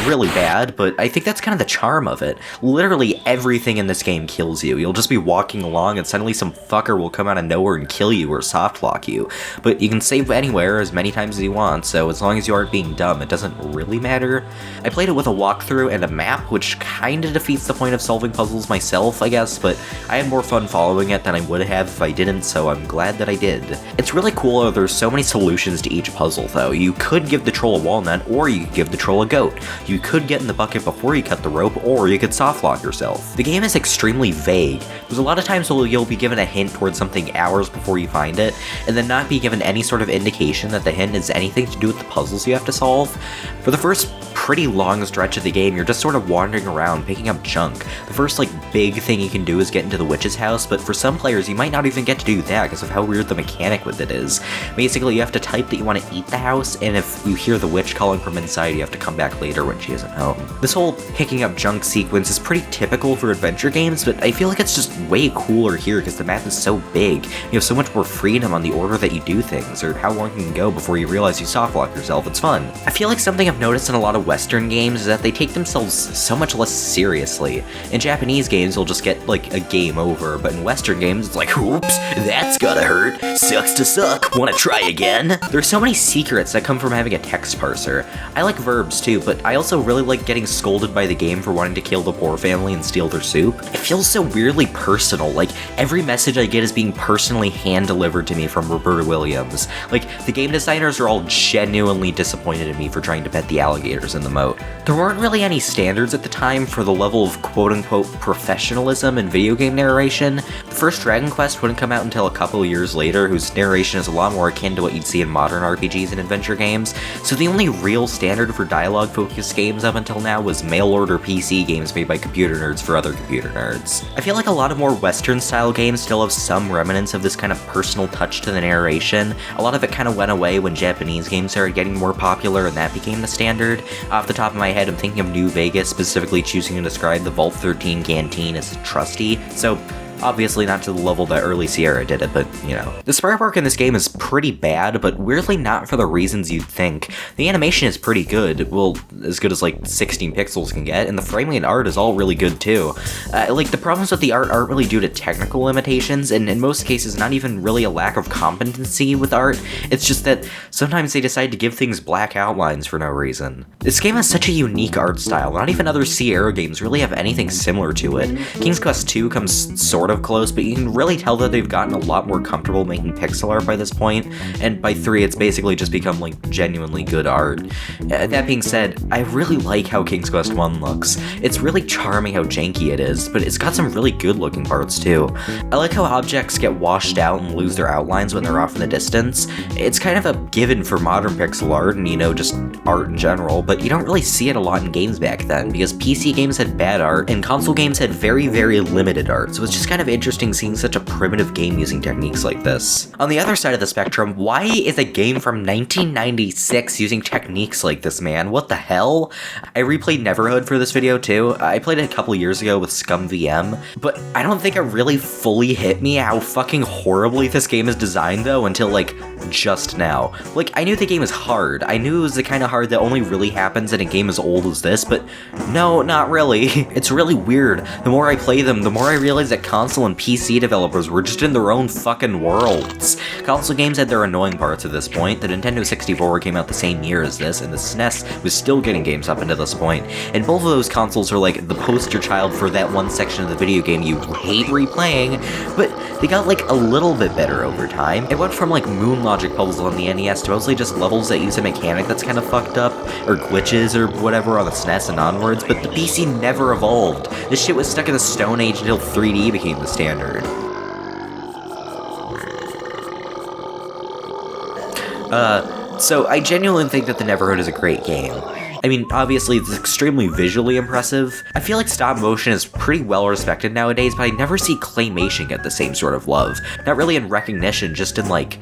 really bad, but I think that's kind of the charm of it. Literally everything in this game kills you. You'll just be walking along and suddenly some fucker will come out of nowhere and kill you or soft lock you. But you can save anywhere as many times as you want, so as long as you aren't being dumb, it doesn't really matter. I played it with a walkthrough and a map, which kinda defeats the point of solving puzzles myself, I guess, but I had more fun following it than I would have if I didn't, so I'm glad that I did. It's really cool how there's so many solutions to each puzzle, though. You could give the troll a walnut, or you could give the troll a goat. You could get in the bucket before you cut the rope, or you could soft lock yourself. The game is extremely vague. There's a lot of times where you'll be given a hint towards something hours before you find it, and then not be given any sort of indication that the hint is anything to do with the puzzles you have to solve. For the first pretty long stretch of the game, you're just sort of wandering around, picking up junk. The first, like, big thing you can do is get into the witch's house, but for some players, you might not even get to do that because of how weird the mechanic with it is. Basically, you have to type that you want to eat the house, and if you hear the witch calling from inside, you have to come back later when she isn't home. This whole picking up junk sequence is pretty typical for adventure games, but I feel like it's just way cooler here because the map is so big. You have so much more freedom on the order that you do things, or how long you can go before you realize you softlock yourself. It's fun. I feel like something I've noticed in a lot of Western games is that they take themselves so much less seriously. In Japanese games, you'll just get, like, a game over, but in Western games, it's like, oops, that's gotta hurt. Sucks to suck. Wanna try again? There's so many secrets that come from having a text parser. I like verbs too, but I also really like getting scolded by the game for wanting to kill the poor family and steal their soup. It feels so weirdly personal, like every message I get is being personally hand-delivered to me from Roberta Williams. Like, the game designers are all genuinely disappointed in me for trying to pet the alligators in the moat. There weren't really any standards at the time for the level of quote-unquote professionalism in video game narration. The first Dragon Quest wouldn't come out until a couple of years later, whose narration is a lot more akin to what you'd see in modern RPGs and adventure games, so the only real standard for dialogue-focused games up until now was mail-order PC games made by computer nerds for other computer nerds. I feel like a lot of more Western-style games still have some remnants of this kind of personal touch to the narration. A lot of it kind of went away when Japanese games started getting more popular and that became the standard. Off the top of my head, I'm thinking of New Vegas, specifically choosing to describe the Vault 13 canteen as trusty, so obviously not to the level that early Sierra did it, but, you know. The sprite work in this game is pretty bad, but weirdly not for the reasons you'd think. The animation is pretty good, well, as good as, like, 16 pixels can get, and the framing and art is all really good, too. Like, the problems with the art aren't really due to technical limitations, and in most cases not even really a lack of competency with art, it's just that sometimes they decide to give things black outlines for no reason. This game has such a unique art style, not even other Sierra games really have anything similar to it. King's Quest II comes sort sort of close, but you can really tell that they've gotten a lot more comfortable making pixel art by this point, and by 3 it's basically just become like genuinely good art. That being said, I really like how King's Quest 1 looks. It's really charming how janky it is, but it's got some really good looking parts too. I like how objects get washed out and lose their outlines when they're off in the distance. It's kind of a given for modern pixel art and, you know, just art in general, but you don't really see it a lot in games back then, because PC games had bad art and console games had very, very limited art, so it's just kind of interesting seeing such a primitive game using techniques like this. On the other side of the spectrum, why is a game from 1996 using techniques like this, man? What the hell? I replayed Neverhood for this video too. I played it a couple years ago with Scum VM, but I don't think it really fully hit me how fucking horribly this game is designed though until like just now. Like, I knew the game was hard. I knew it was the kind of hard that only really happens in a game as old as this, but no, not really. It's really weird. The more I play them, the more I realize that console and PC developers were just in their own fucking worlds. Console games had their annoying parts at this point. The Nintendo 64 came out the same year as this, and the SNES was still getting games up until this point, and both of those consoles are like the poster child for that one section of the video game you hate replaying, but they got like a little bit better over time. It went from like moon logic puzzles on the NES to mostly just levels that use a mechanic that's kind of fucked up, or glitches or whatever on the SNES and onwards, but the PC never evolved. This shit was stuck in the Stone Age until 3D became the standard. So I genuinely think that the Neverhood is a great game. I mean, obviously it's extremely visually impressive. I feel like stop motion is pretty well respected nowadays, but I never see claymation get the same sort of love. Not really in recognition, just in like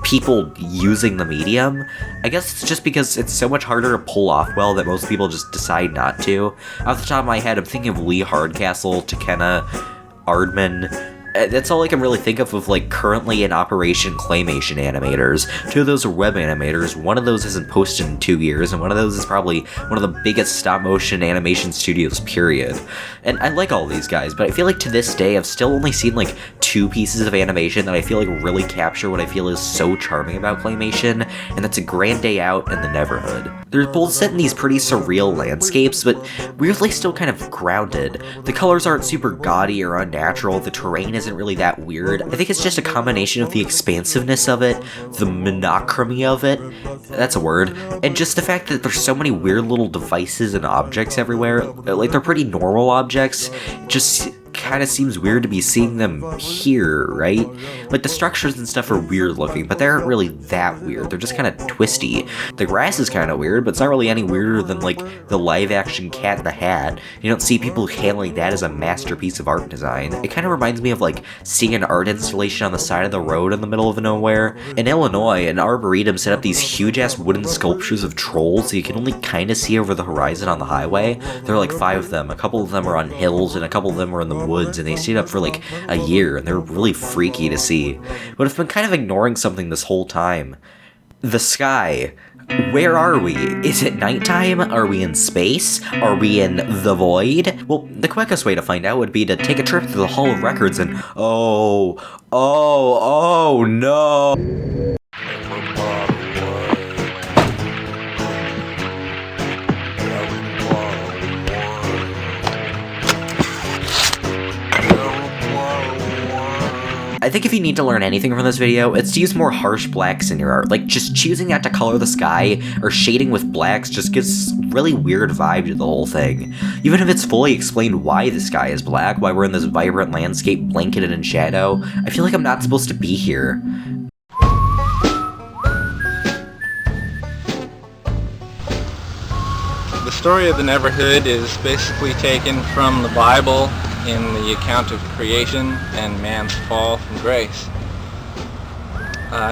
people using the medium. I guess it's just because it's so much harder to pull off well that most people just decide not to. Off the top of my head, I'm thinking of Lee Hardcastle, Takena, Aardman. That's all I can really think of like currently in operation claymation animators. 2 of those are web animators, one of those hasn't posted in 2 years, and one of those is probably one of the biggest stop motion animation studios, period. And I like all these guys, but I feel like to this day I've still only seen like 2 pieces of animation that I feel like really capture what I feel is so charming about claymation, and that's A Grand Day Out and The Neverhood. They're both set in these pretty surreal landscapes, but weirdly still kind of grounded. The colors aren't super gaudy or unnatural, the terrain isn't really that weird. I think it's just a combination of the expansiveness of it, the monochrony of it, that's a word, and just the fact that there's so many weird little devices and objects everywhere. Like, they're pretty normal objects, just kind of seems weird to be seeing them here, right? Like, the structures and stuff are weird looking, but they aren't really that weird. They're just kind of twisty. The grass is kind of weird, but it's not really any weirder than, like, the live-action Cat in the Hat. You don't see people handling that as a masterpiece of art design. It kind of reminds me of, like, seeing an art installation on the side of the road in the middle of nowhere. In Illinois, an arboretum set up these huge-ass wooden sculptures of trolls that you can only kind of see over the horizon on the highway. There are, like, 5 of them. A couple of them are on hills, and a couple of them are in the woods, and they stayed up for like a year, and they're really freaky to see. But I've been kind of ignoring something this whole time. The sky. Where are we? Is it nighttime? Are we in space? Are we in the void? Well, the quickest way to find out would be to take a trip to the Hall of Records and oh no! I think if you need to learn anything from this video, it's to use more harsh blacks in your art. Like, just choosing not to color the sky or shading with blacks just gives really weird vibe to the whole thing. Even if it's fully explained why the sky is black, why we're in this vibrant landscape blanketed in shadow, I feel like I'm not supposed to be here. The story of the Neverhood is basically taken from the Bible in the account of creation and man's fall from grace.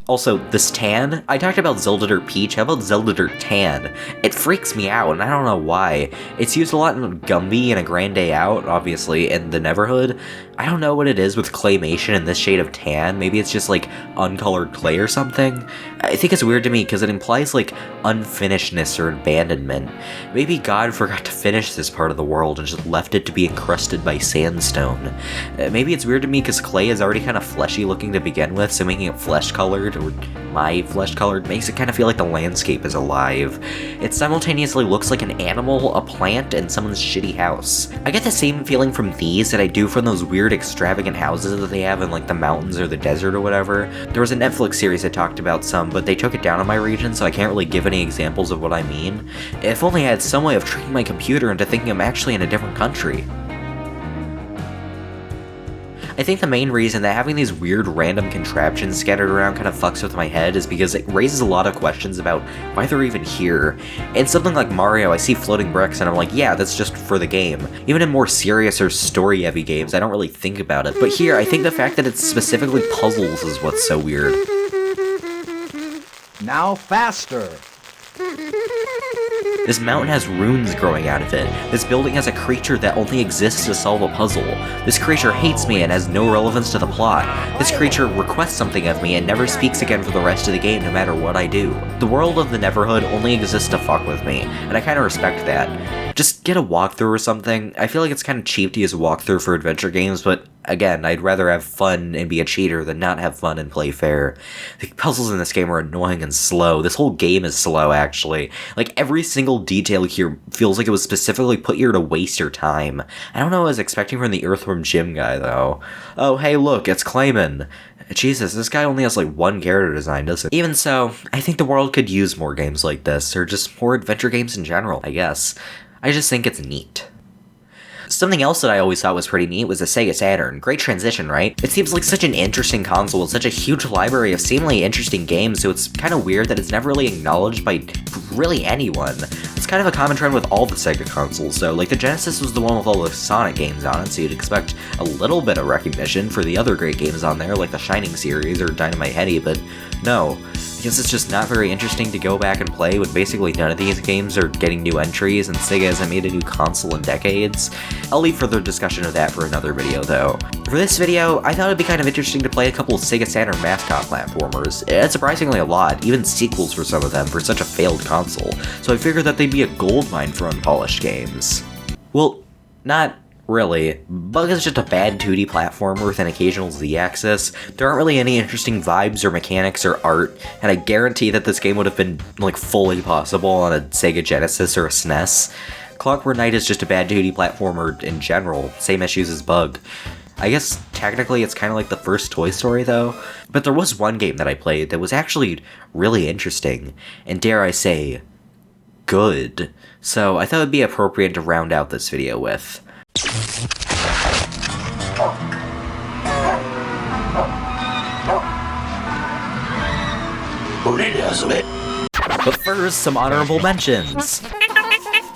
Also, this tan? I talked about Zelda Dirt Peach, how about Zelda Dirt Tan? It freaks me out, and I don't know why. It's used a lot in Gumby and A Grand Day Out, obviously, and the Neverhood. I don't know what it is with claymation and this shade of tan. Maybe it's just like uncolored clay or something. I think it's weird to me because it implies like unfinishedness or abandonment. Maybe God forgot to finish this part of the world and just left it to be encrusted by sandstone. Maybe it's weird to me because clay is already kind of fleshy looking to begin with, so making it flesh colored colored, or my flesh colored, makes it kind of feel like the landscape is alive. It simultaneously looks like an animal, a plant, and someone's shitty house. I get the same feeling from these that I do from those weird extravagant houses that they have in like the mountains or the desert or whatever. There was a Netflix series that talked about some, but they took it down in my region, so I can't really give any examples of what I mean. If only I had some way of tricking my computer into thinking I'm actually in a different country. I think the main reason that having these weird random contraptions scattered around kind of fucks with my head is because it raises a lot of questions about why they're even here. In something like Mario, I see floating bricks and I'm like, yeah, that's just for the game. Even in more serious or story-heavy games, I don't really think about it. But here, I think the fact that it's specifically puzzles is what's so weird. Now faster! This mountain has runes growing out of it. This building has a creature that only exists to solve a puzzle. This creature hates me and has no relevance to the plot. This creature requests something of me and never speaks again for the rest of the game no matter what I do. The world of the Neverhood only exists to fuck with me, and I kinda respect that. Just get a walkthrough or something. I feel like it's kinda cheap to use a walkthrough for adventure games, but again, I'd rather have fun and be a cheater than not have fun and play fair. The puzzles in this game are annoying and slow. This whole game is slow, actually. Like, every single detail here feels like it was specifically put here to waste your time. I don't know what I was expecting from the Earthworm Jim guy, though. Oh, hey, look, it's Clayman. Jesus, this guy only has like one character design, doesn't he? Even so, I think the world could use more games like this, or just more adventure games in general, I guess. I just think it's neat. Something else that I always thought was pretty neat was the Sega Saturn. Great transition, right? It seems like such an interesting console with such a huge library of seemingly interesting games, so it's kind of weird that it's never really acknowledged by really anyone. It's kind of a common trend with all the Sega consoles, so like the Genesis was the one with all the Sonic games on it, so you'd expect a little bit of recognition for the other great games on there, like the Shining series or Dynamite Headdy, but no. I guess it's just not very interesting to go back and play when basically none of these games are getting new entries and Sega hasn't made a new console in decades. I'll leave further discussion of that for another video though. For this video, I thought it'd be kind of interesting to play a couple of Sega Saturn mascot platformers. It's surprisingly a lot, even sequels for some of them for such a failed console, so I figured that they'd be a goldmine for Unpolished Games. Well, not really. Bug is just a bad 2D platformer with an occasional Z-axis. There aren't really any interesting vibes or mechanics or art, and I guarantee that this game would have been, like, fully possible on a Sega Genesis or a SNES. Clockwork Knight is just a bad 2D platformer in general, same issues as Bug. I guess technically it's kind of like the first Toy Story though, but there was one game that I played that was actually really interesting, and dare I say, good. So I thought it would be appropriate to round out this video with. But first, some honorable mentions.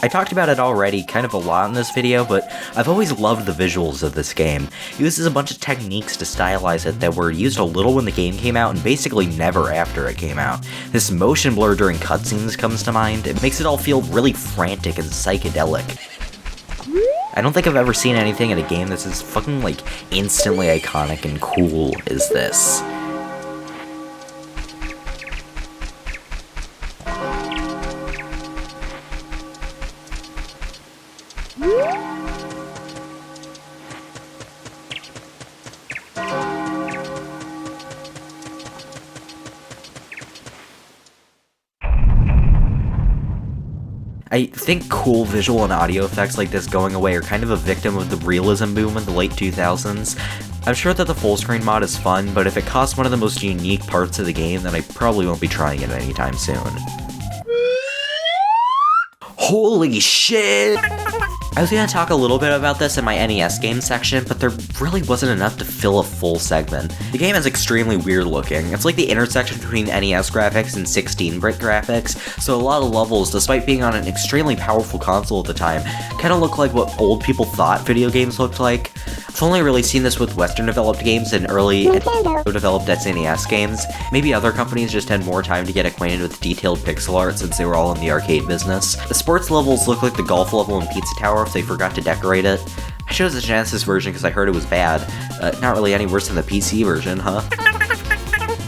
I talked about it already kind of a lot in this video, but I've always loved the visuals of this game. It uses a bunch of techniques to stylize it that were used a little when the game came out and basically never after it came out. This motion blur during cutscenes comes to mind. It makes it all feel really frantic and psychedelic. I don't think I've ever seen anything in a game that's as fucking, like, instantly iconic and cool as this. I think cool visual and audio effects like this going away are kind of a victim of the realism boom in the late 2000s. I'm sure that the full screen mod is fun, but if it costs one of the most unique parts of the game, then I probably won't be trying it anytime soon. Holy shit! I was gonna talk a little bit about this in my NES game section, but there really wasn't enough to fill a full segment. The game is extremely weird looking. It's like the intersection between NES graphics and 16-bit graphics, so a lot of levels, despite being on an extremely powerful console at the time, kinda look like what old people thought video games looked like. I've only really seen this with Western-developed games and early developed SNES games. Maybe other companies just had more time to get acquainted with detailed pixel art since they were all in the arcade business. The sports levels look like the golf level in Pizza Tower if they forgot to decorate it. I chose the Genesis version because I heard it was bad. Not really any worse than the PC version, huh?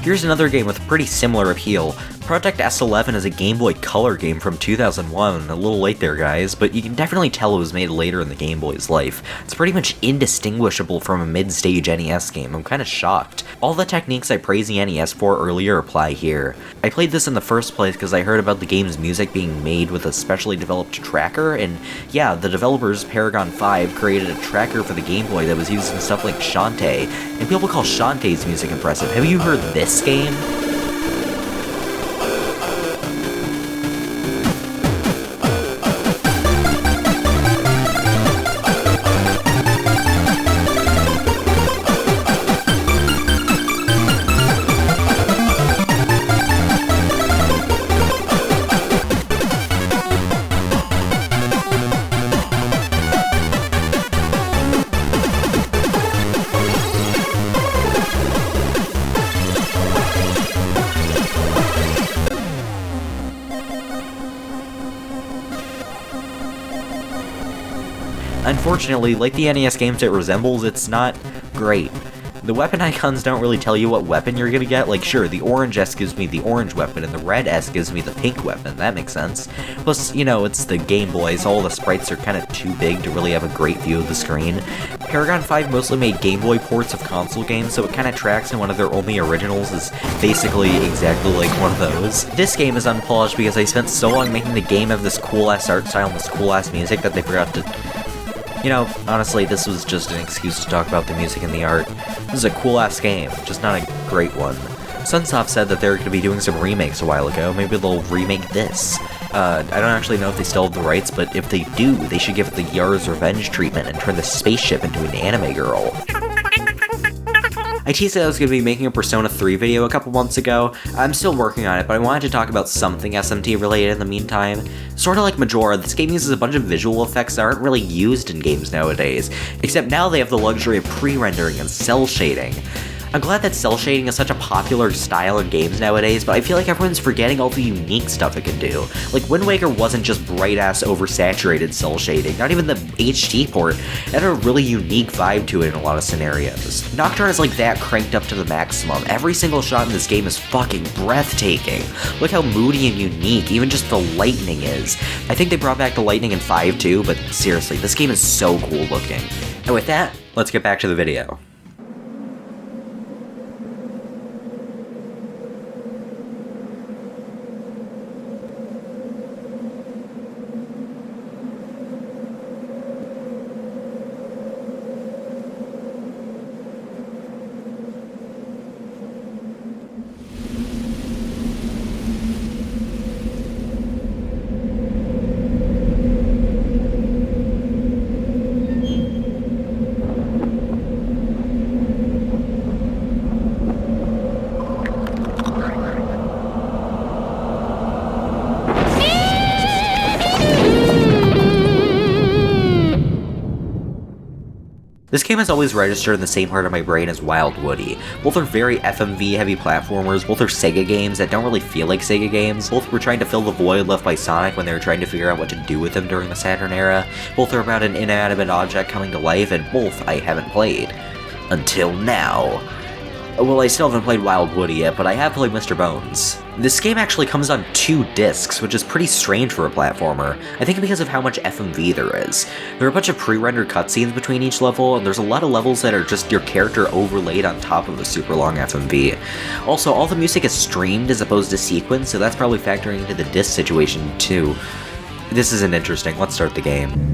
Here's another game with pretty similar appeal, Project S11 is a Game Boy Color game from 2001, a little late there guys, but you can definitely tell it was made later in the Game Boy's life. It's pretty much indistinguishable from a mid-stage NES game, I'm kinda shocked. All the techniques I praised the NES for earlier apply here. I played this in the first place because I heard about the game's music being made with a specially developed tracker, and yeah, the developers, Paragon 5, created a tracker for the Game Boy that was using stuff like Shantae, and people call Shantae's music impressive. Have you heard this game? Unfortunately, like the NES games it resembles, it's not great. The weapon icons don't really tell you what weapon you're gonna get. Like, sure, the orange S gives me the orange weapon, and the red S gives me the pink weapon. That makes sense. Plus, you know, it's the Game Boy, so all the sprites are kind of too big to really have a great view of the screen. Paragon 5 mostly made Game Boy ports of console games, so it kind of tracks, and one of their only originals is basically exactly like one of those. This game is unpolished because they spent so long making the game have this cool-ass art style and this cool-ass music that they forgot to... You know, honestly, this was just an excuse to talk about the music and the art. This is a cool-ass game, just not a great one. Sunsoft said that they're going to be doing some remakes a while ago. Maybe they'll remake this. I don't actually know if they still have the rights, but if they do, they should give it the Yar's Revenge treatment and turn the spaceship into an anime girl. I teased that I was going to be making a Persona 3 video a couple months ago. I'm still working on it, but I wanted to talk about something SMT related in the meantime. Sort of like Majora, this game uses a bunch of visual effects that aren't really used in games nowadays, except now they have the luxury of pre-rendering and cell shading. I'm glad that cell shading is such a popular style in games nowadays, but I feel like everyone's forgetting all the unique stuff it can do. Like, Wind Waker wasn't just bright-ass oversaturated cell shading, not even the HD port. It had a really unique vibe to it in a lot of scenarios. Nocturne is like that cranked up to the maximum. Every single shot in this game is fucking breathtaking. Look how moody and unique even just the lightning is. I think they brought back the lightning in 5 too, but seriously, this game is so cool looking. And with that, let's get back to the video. This game has always registered in the same part of my brain as Wild Woody. Both are very FMV-heavy platformers, both are Sega games that don't really feel like Sega games, both were trying to fill the void left by Sonic when they were trying to figure out what to do with him during the Saturn era, both are about an inanimate object coming to life, and both I haven't played. Until now. Well, I still haven't played Wild Woody yet, but I have played Mr. Bones. This game actually comes on 2 discs, which is pretty strange for a platformer. I think because of how much FMV there is. There are a bunch of pre-rendered cutscenes between each level, and there's a lot of levels that are just your character overlaid on top of a super long FMV. Also, all the music is streamed as opposed to sequenced, so that's probably factoring into the disc situation too. This isn't interesting, let's start the game.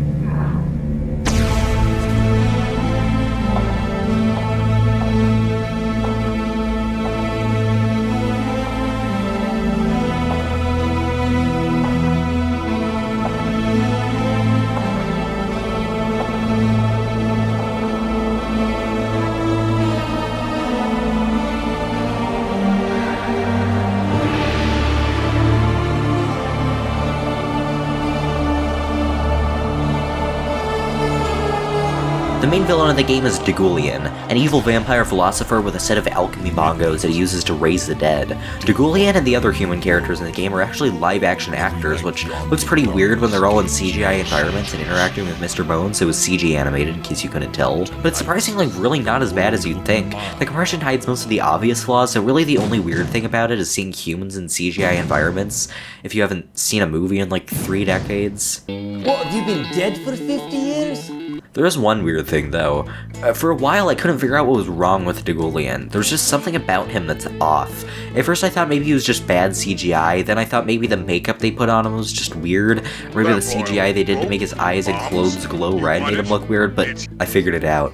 main villain of the game is Dagulian, an evil vampire philosopher with a set of alchemy bongos that he uses to raise the dead. Dagulian and the other human characters in the game are actually live-action actors, which looks pretty weird when they're all in CGI environments and interacting with Mr. Bones, so it was CG animated in case you couldn't tell. But it's surprisingly really not as bad as you'd think. The compression hides most of the obvious flaws, so really the only weird thing about it is seeing humans in CGI environments if you haven't seen a movie in like 3 decades. What, have you been dead for 50 years? There is one weird thing though. For a while I couldn't figure out what was wrong with Dagulian. There's just something about him that's off. At first I thought maybe he was just bad CGI, then I thought maybe the makeup they put on him was just weird, or maybe the CGI they did to make his eyes and clothes glow red made him look weird, but I figured it out.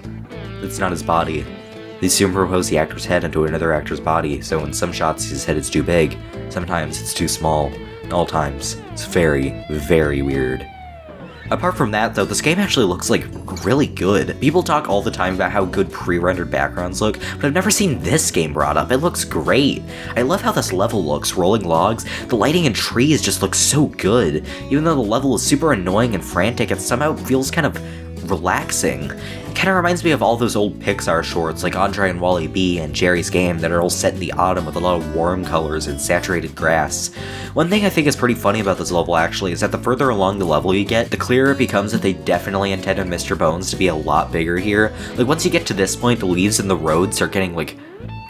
It's not his body. They superimpose the actor's head into another actor's body, so in some shots his head is too big, sometimes it's too small, and all times it's very, very weird. Apart from that, though, this game actually looks, like, really good. People talk all the time about how good pre-rendered backgrounds look, but I've never seen this game brought up. It looks great. I love how this level looks, rolling logs. The lighting and trees just look so good. Even though the level is super annoying and frantic, it somehow feels kind of relaxing. It kind of reminds me of all those old Pixar shorts like Andre and Wally B and Jerry's Game that are all set in the autumn with a lot of warm colors and saturated grass. One thing I think is pretty funny about this level actually is that the further along the level you get, the clearer it becomes that they definitely intended Mr. Bones to be a lot bigger here. Like once you get to this point, the leaves in the road start getting like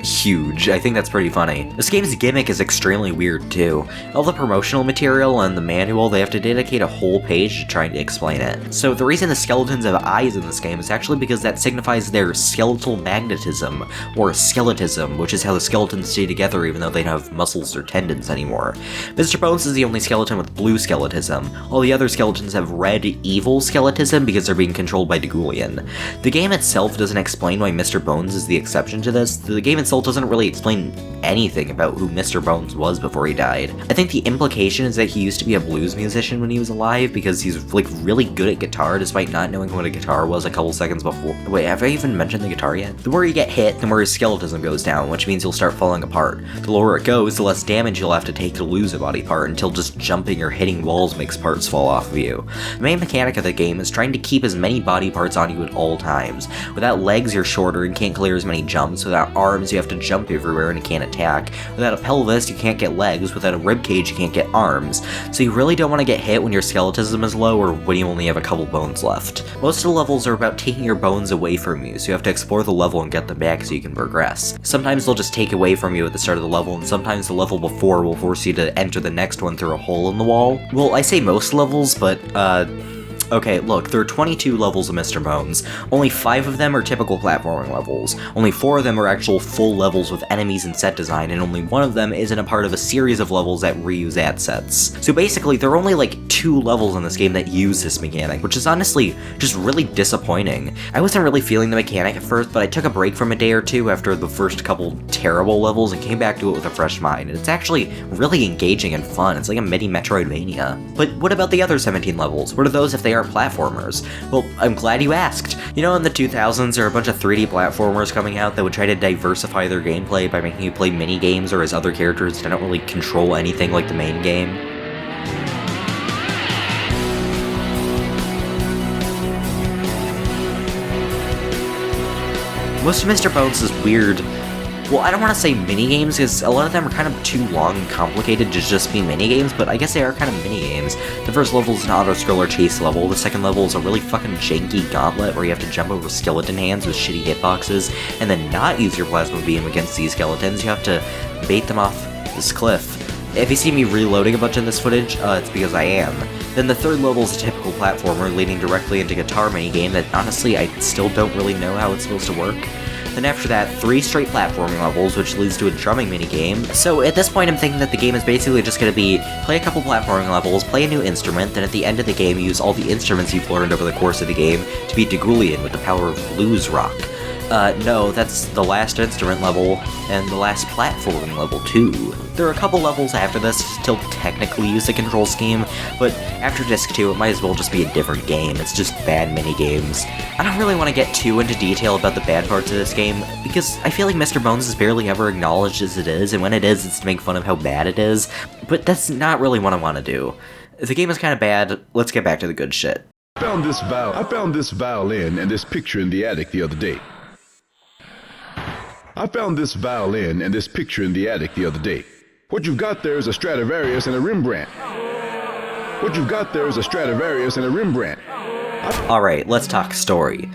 huge. I think that's pretty funny. This game's gimmick is extremely weird too. All the promotional material and the manual, they have to dedicate a whole page to trying to explain it. So the reason the skeletons have eyes in this game is actually because that signifies their skeletal magnetism, or skeletism, which is how the skeletons stay together even though they don't have muscles or tendons anymore. Mr. Bones is the only skeleton with blue skeletism. All the other skeletons have red evil skeletism because they're being controlled by Dagulian. The game itself doesn't explain why Mr. Bones is the exception to this. The game itself doesn't really explain anything about who Mr. Bones was before he died. I think the implication is that he used to be a blues musician when he was alive because he's like really good at guitar despite not knowing what a guitar was a couple seconds before. Wait, have I even mentioned the guitar yet? The more you get hit, the more his skeletism goes down, which means you'll start falling apart. The lower it goes, the less damage you'll have to take to lose a body part until just jumping or hitting walls makes parts fall off of you. The main mechanic of the game is trying to keep as many body parts on you at all times. Without legs, you're shorter and can't clear as many jumps. Without arms, you have to jump everywhere and you can't attack. Without a pelvis, you can't get legs. Without a ribcage, you can't get arms. So you really don't want to get hit when your skeletism is low or when you only have a couple bones left. Most of the levels are about taking your bones away from you, so you have to explore the level and get them back so you can progress. Sometimes they'll just take away from you at the start of the level, and sometimes the level before will force you to enter the next one through a hole in the wall. Well, I say most levels, but okay, look, there are 22 levels of Mr. Bones. Only 5 of them are typical platforming levels. Only 4 of them are actual full levels with enemies and set design, and only 1 of them isn't a part of a series of levels that reuse ad sets. So basically, there are only like 2 levels in this game that use this mechanic, which is honestly just really disappointing. I wasn't really feeling the mechanic at first, but I took a break from a day or two after the first couple terrible levels and came back to it with a fresh mind, and it's actually really engaging and fun. It's like a mini Metroidvania. But what about the other 17 levels? What are those if they aren't platformers? Well, I'm glad you asked. You know, in the 2000s, there are a bunch of 3D platformers coming out that would try to diversify their gameplay by making you play mini-games or as other characters that don't really control anything like the main game. Most of Mr. Bones is weird. Well, I don't want to say mini-games, because a lot of them are kind of too long and complicated to just be mini-games, but I guess they are kind of mini-games. The first level is an auto-scroller chase level, the second level is a really fucking janky gauntlet where you have to jump over skeleton hands with shitty hitboxes, and then not use your plasma beam against these skeletons. You have to bait them off this cliff. If you see me reloading a bunch of this footage, it's because I am. Then the third level is a typical platformer leading directly into guitar minigame that honestly I still don't really know how it's supposed to work. Then after that, 3 straight platforming levels, which leads to a drumming minigame. So at this point I'm thinking that the game is basically just going to be play a couple platforming levels, play a new instrument, then at the end of the game use all the instruments you've learned over the course of the game to beat Dagulian with the power of blues rock. No, that's the last instrument level, and the last platforming level too. There are a couple levels after this to still technically use the control scheme, but after Disc 2 it might as well just be a different game. It's just bad mini-games. I don't really want to get too into detail about the bad parts of this game, because I feel like Mr. Bones is barely ever acknowledged as it is, and when it is, it's to make fun of how bad it is, but that's not really what I want to do. If the game is kind of bad, let's get back to the good shit. I found this violin and this picture in the attic the other day. What you've got there is a Stradivarius and a Rembrandt. Alright, let's talk story.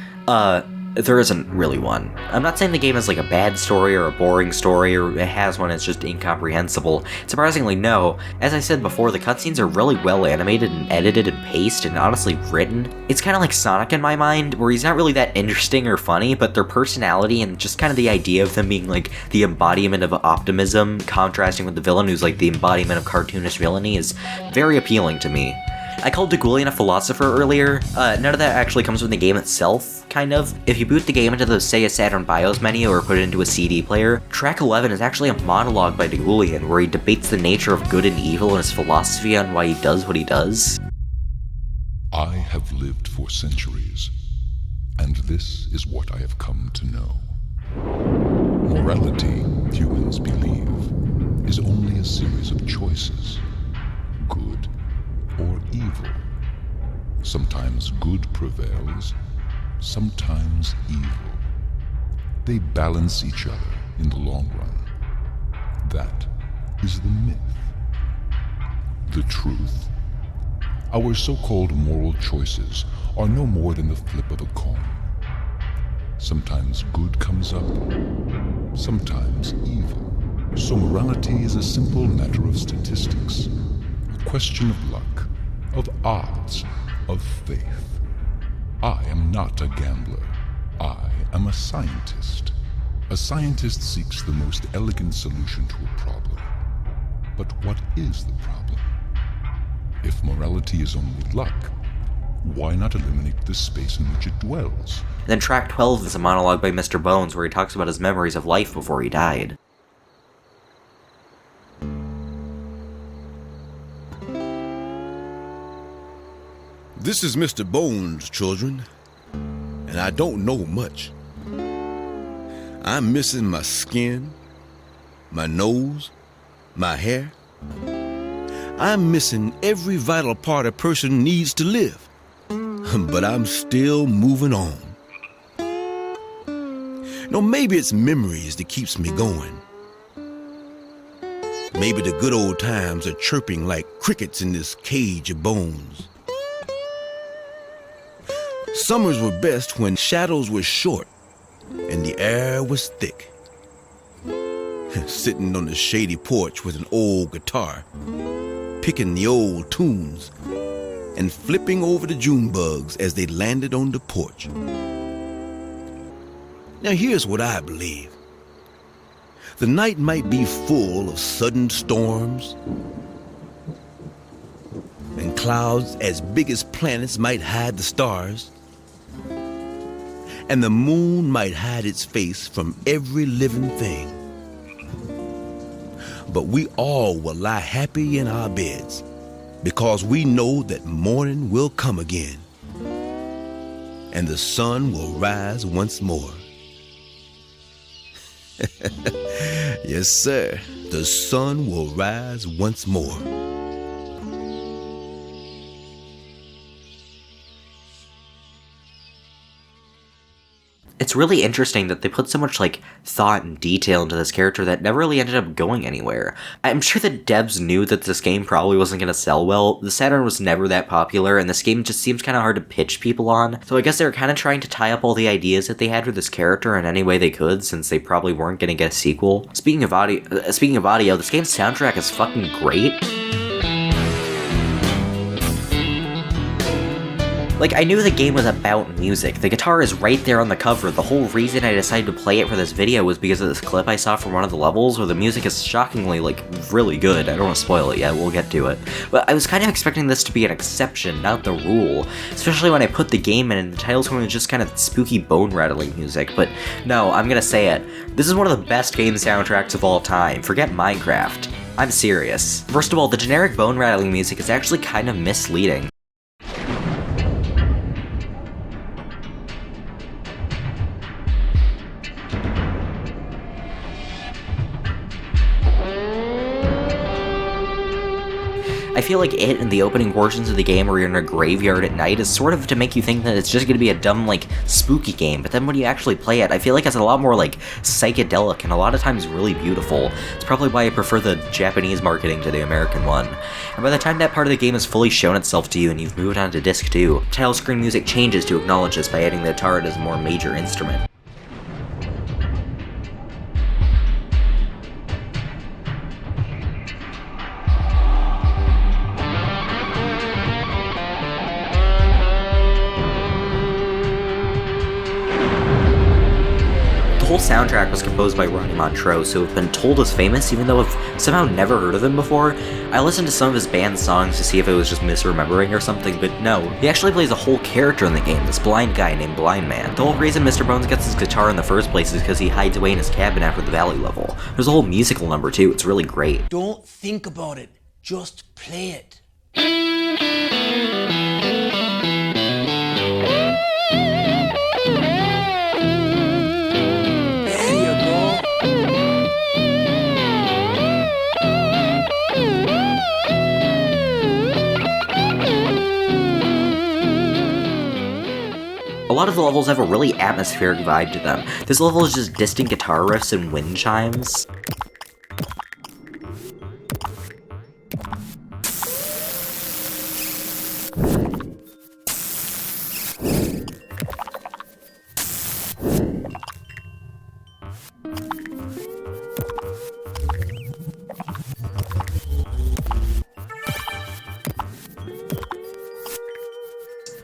There isn't really one. I'm not saying the game has like a bad story or a boring story or it has one that's just incomprehensible. Surprisingly, no. As I said before, the cutscenes are really well animated and edited and paced and honestly written. It's kind of like Sonic in my mind, where he's not really that interesting or funny, but their personality and just kind of the idea of them being like the embodiment of optimism, contrasting with the villain who's like the embodiment of cartoonish villainy, is very appealing to me. I called Degulian a philosopher earlier. None of that actually comes from the game itself, kind of. If you boot the game into the Sega Saturn BIOS menu or put it into a CD player, track 11 is actually a monologue by Degulian where he debates the nature of good and evil and his philosophy on why he does what he does. I have lived for centuries, and this is what I have come to know. Morality, humans believe, is only a series of choices, good or evil. Sometimes good prevails, sometimes evil. They balance each other in the long run. That is the myth. The truth. Our so-called moral choices are no more than the flip of a coin. Sometimes good comes up, sometimes evil. So morality is a simple matter of statistics, a question of luck, of odds, of faith. I am not a gambler. I am a scientist. A scientist seeks the most elegant solution to a problem. But what is the problem? If morality is only luck, why not eliminate the space in which it dwells? Then track 12 is a monologue by Mr. Bones where he talks about his memories of life before he died. This is Mr. Bones, children, and I don't know much. I'm missing my skin, my nose, my hair. I'm missing every vital part a person needs to live, but I'm still moving on. No, maybe it's memories that keeps me going. Maybe the good old times are chirping like crickets in this cage of bones. Summers were best when shadows were short and the air was thick. Sitting on the shady porch with an old guitar, picking the old tunes and flipping over the June bugs as they landed on the porch. Now here's what I believe. The night might be full of sudden storms, and clouds as big as planets might hide the stars, and the moon might hide its face from every living thing. But we all will lie happy in our beds because we know that morning will come again and the sun will rise once more. Yes, sir, the sun will rise once more. It's really interesting that they put so much like thought and detail into this character that never really ended up going anywhere. I'm sure that devs knew that this game probably wasn't going to sell well. The Saturn was never that popular, and this game just seems kind of hard to pitch people on. So I guess they were kind of trying to tie up all the ideas that they had for this character in any way they could, since they probably weren't going to get a sequel. Speaking of audio, this game's soundtrack is fucking great. Like, I knew the game was about music. The guitar is right there on the cover. The whole reason I decided to play it for this video was because of this clip I saw from one of the levels where the music is shockingly, like, really good. I don't want to spoil it yet, we'll get to it. But I was kind of expecting this to be an exception, not the rule. Especially when I put the game in and the title screen was just kind of spooky bone-rattling music. But no, I'm gonna say it. This is one of the best game soundtracks of all time. Forget Minecraft. I'm serious. First of all, the generic bone-rattling music is actually kind of misleading. I feel like it in the opening portions of the game where you're in a graveyard at night is sort of to make you think that it's just going to be a dumb, like, spooky game, but then when you actually play it, I feel like it's a lot more, like, psychedelic and a lot of times really beautiful. It's probably why I prefer the Japanese marketing to the American one. And by the time that part of the game has fully shown itself to you and you've moved on to disc 2, title screen music changes to acknowledge this by adding the guitar as a more major instrument. The whole soundtrack was composed by Ronnie Montrose, who have been told is famous even though I've somehow never heard of him before. I listened to some of his band songs to see if it was just misremembering or something, but no. He actually plays a whole character in the game, this blind guy named Blind Man. The whole reason Mr. Bones gets his guitar in the first place is because he hides away in his cabin after the valley level. There's a whole musical number too, it's really great. Don't think about it, just play it. A lot of the levels have a really atmospheric vibe to them. This level is just distant guitar riffs and wind chimes.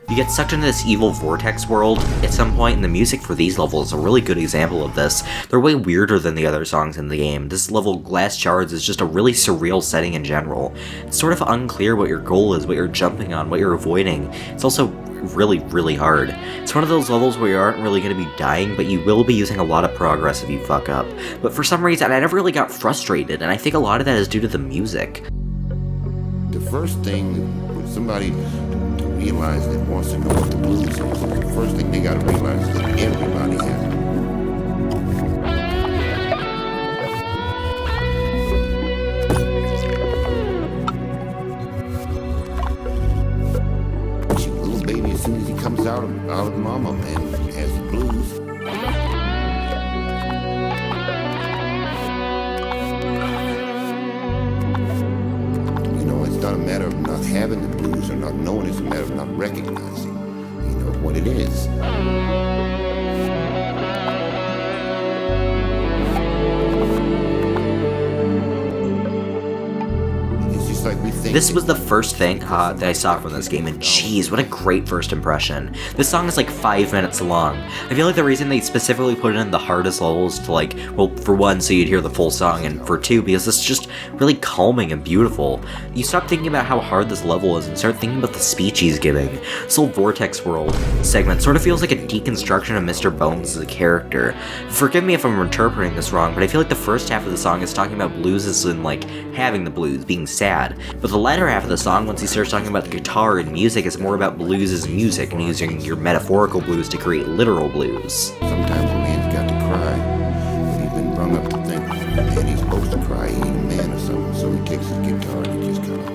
You get sucked into this evil vortex world at some point, and the music for these levels is a really good example of this. They're way weirder than the other songs in the game. This level, Glass Shards, is just a really surreal setting in general. It's sort of unclear what your goal is, what you're jumping on, what you're avoiding. It's also really, really hard. It's one of those levels where you aren't really going to be dying, but you will be using a lot of progress if you fuck up. But for some reason, I never really got frustrated, and I think a lot of that is due to the music. The first thing for somebody to realize that wants to know what the blues is, the first thing they gotta realize is that everybody has it. Little baby, as soon as he comes out of mama, man, has the blues. It's not a matter of not having the blues or not knowing, it's a matter of not recognizing, what it is. It's just like we think. This was the first thing that I saw from this game, and jeez, what a great first impression. This song is like 5 minutes long. I feel like the reason they specifically put it in the hardest levels to well, for one, so you'd hear the full song, and for two, because it's just really calming and beautiful. You stop thinking about how hard this level is and start thinking about the speech he's giving. This whole Vortex World segment sort of feels like a deconstruction of Mr. Bones as a character. Forgive me if I'm interpreting this wrong, but I feel like the first half of the song is talking about blues as in, having the blues, being sad. But the latter half of the song, once he starts talking about the guitar and music, is more about blues as music and using your metaphorical blues to create literal blues. Sometimes a man's got to cry, but he's been brought up to think that he's supposed to cry, he ain't a man or something, so he takes his guitar and he just kind of...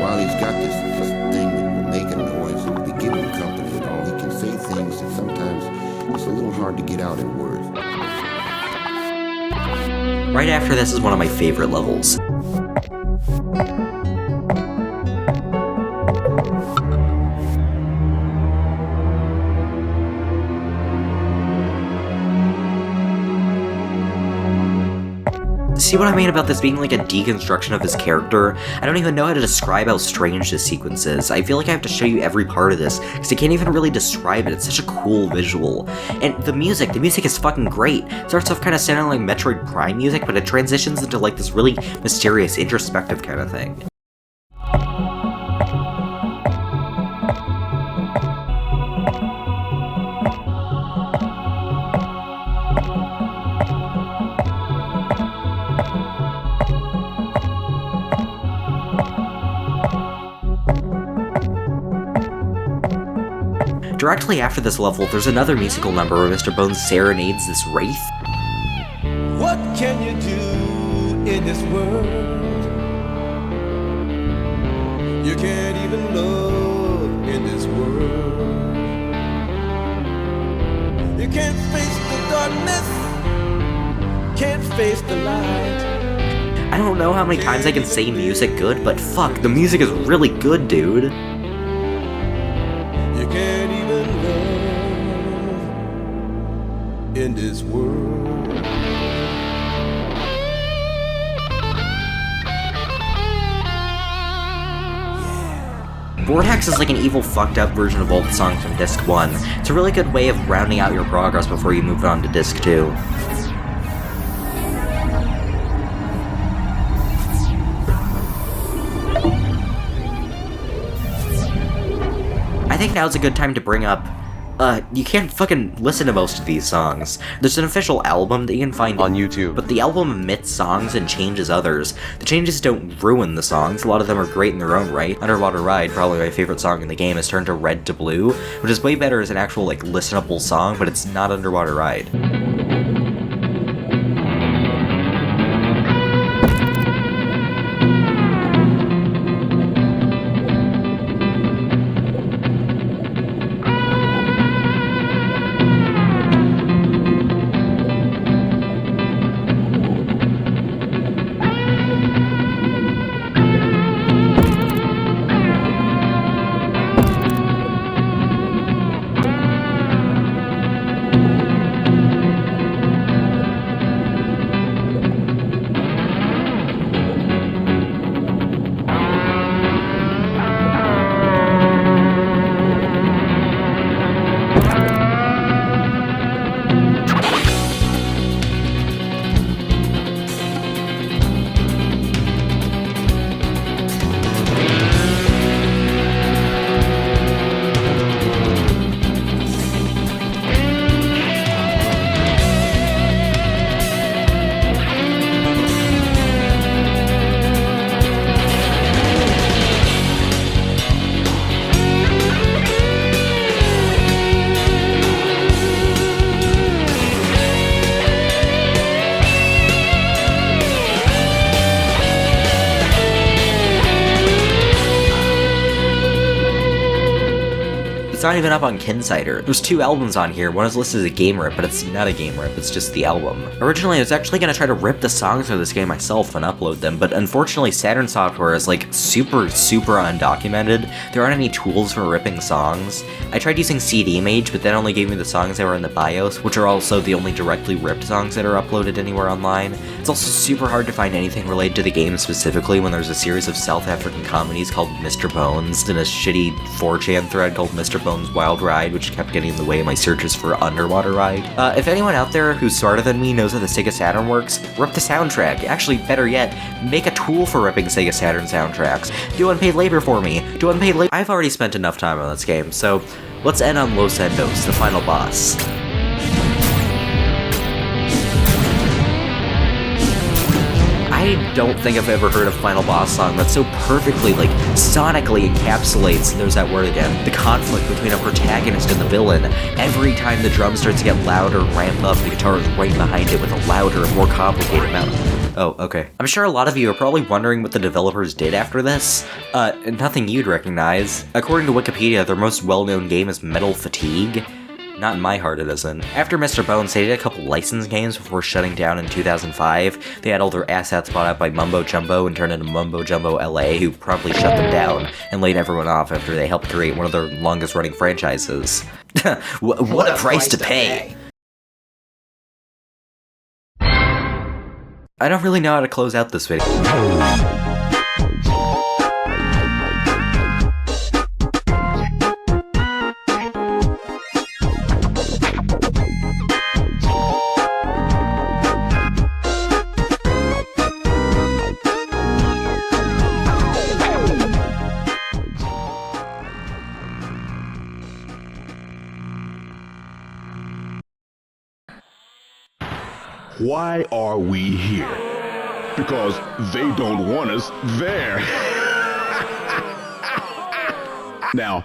While he's got this thing that will make a noise and be giving company and all, he can say things that sometimes it's a little hard to get out in words. Right after this is one of my favorite levels. See what I mean about this being like a deconstruction of his character? I don't even know how to describe how strange this sequence is. I feel like I have to show you every part of this, because I can't even really describe it. It's such a cool visual. And the music is fucking great. It starts off kind of sounding like Metroid Prime music, but it transitions into this really mysterious, introspective kind of thing. Directly after this level, there's another musical number where Mr. Bones serenades this wraith. What can you do in this world? You can't even love in this world. You can't face the darkness, can't face the light. I don't know how many times I can say music good, but fuck, the music is really good, dude. You can't even love in this world. Vortex is like an evil, fucked up version of all the songs from Disc 1. It's a really good way of rounding out your progress before you move on to Disc 2. I think now's a good time to bring up, you can't fucking listen to most of these songs. There's an official album that you can find on YouTube, but the album omits songs and changes others. The changes don't ruin the songs, a lot of them are great in their own right. Underwater Ride, probably my favorite song in the game, is turned to Red to Blue, which is way better as an actual, like, listenable song, but it's not Underwater Ride. It's not even up on Kinsider. There's 2 albums on here, one is listed as a game rip, but it's not a game rip, it's just the album. Originally, I was actually gonna try to rip the songs for this game myself and upload them, but unfortunately Saturn software is like super undocumented. There aren't any tools for ripping songs. I tried using CD Mage, but that only gave me the songs that were in the BIOS, which are also the only directly ripped songs that are uploaded anywhere online. It's also super hard to find anything related to the game specifically when there's a series of South African comedies called Mr. Bones, and a shitty 4chan thread called Mr. Bones Wild Ride, which kept getting in the way of my searches for Underwater Ride. If anyone out there who's smarter than me knows how the Sega Saturn works, rip the soundtrack. Actually, better yet, make a tool for ripping Sega Saturn soundtracks. Do unpaid labor for me. Do unpaid labor. I've already spent enough time on this game, so let's end on Los Endos, the final boss. I don't think I've ever heard a final boss song that so perfectly, like, sonically encapsulates, there's that word again, the conflict between a protagonist and the villain. Every time the drum starts to get louder and ramp up, the guitar is right behind it with a louder and more complicated melody. Oh, okay. I'm sure a lot of you are probably wondering what the developers did after this. Nothing you'd recognize. According to Wikipedia, their most well-known game is Metal Fatigue. Not in my heart it isn't. After Mr. Bones, they did a couple licensed games before shutting down in 2005. They had all their assets bought out by Mumbo Jumbo and turned into Mumbo Jumbo LA, who promptly shut them down and laid everyone off after they helped create one of their longest running franchises. what a price to pay! I don't really know how to close out this video. Why are we here? Because they don't want us there. Now,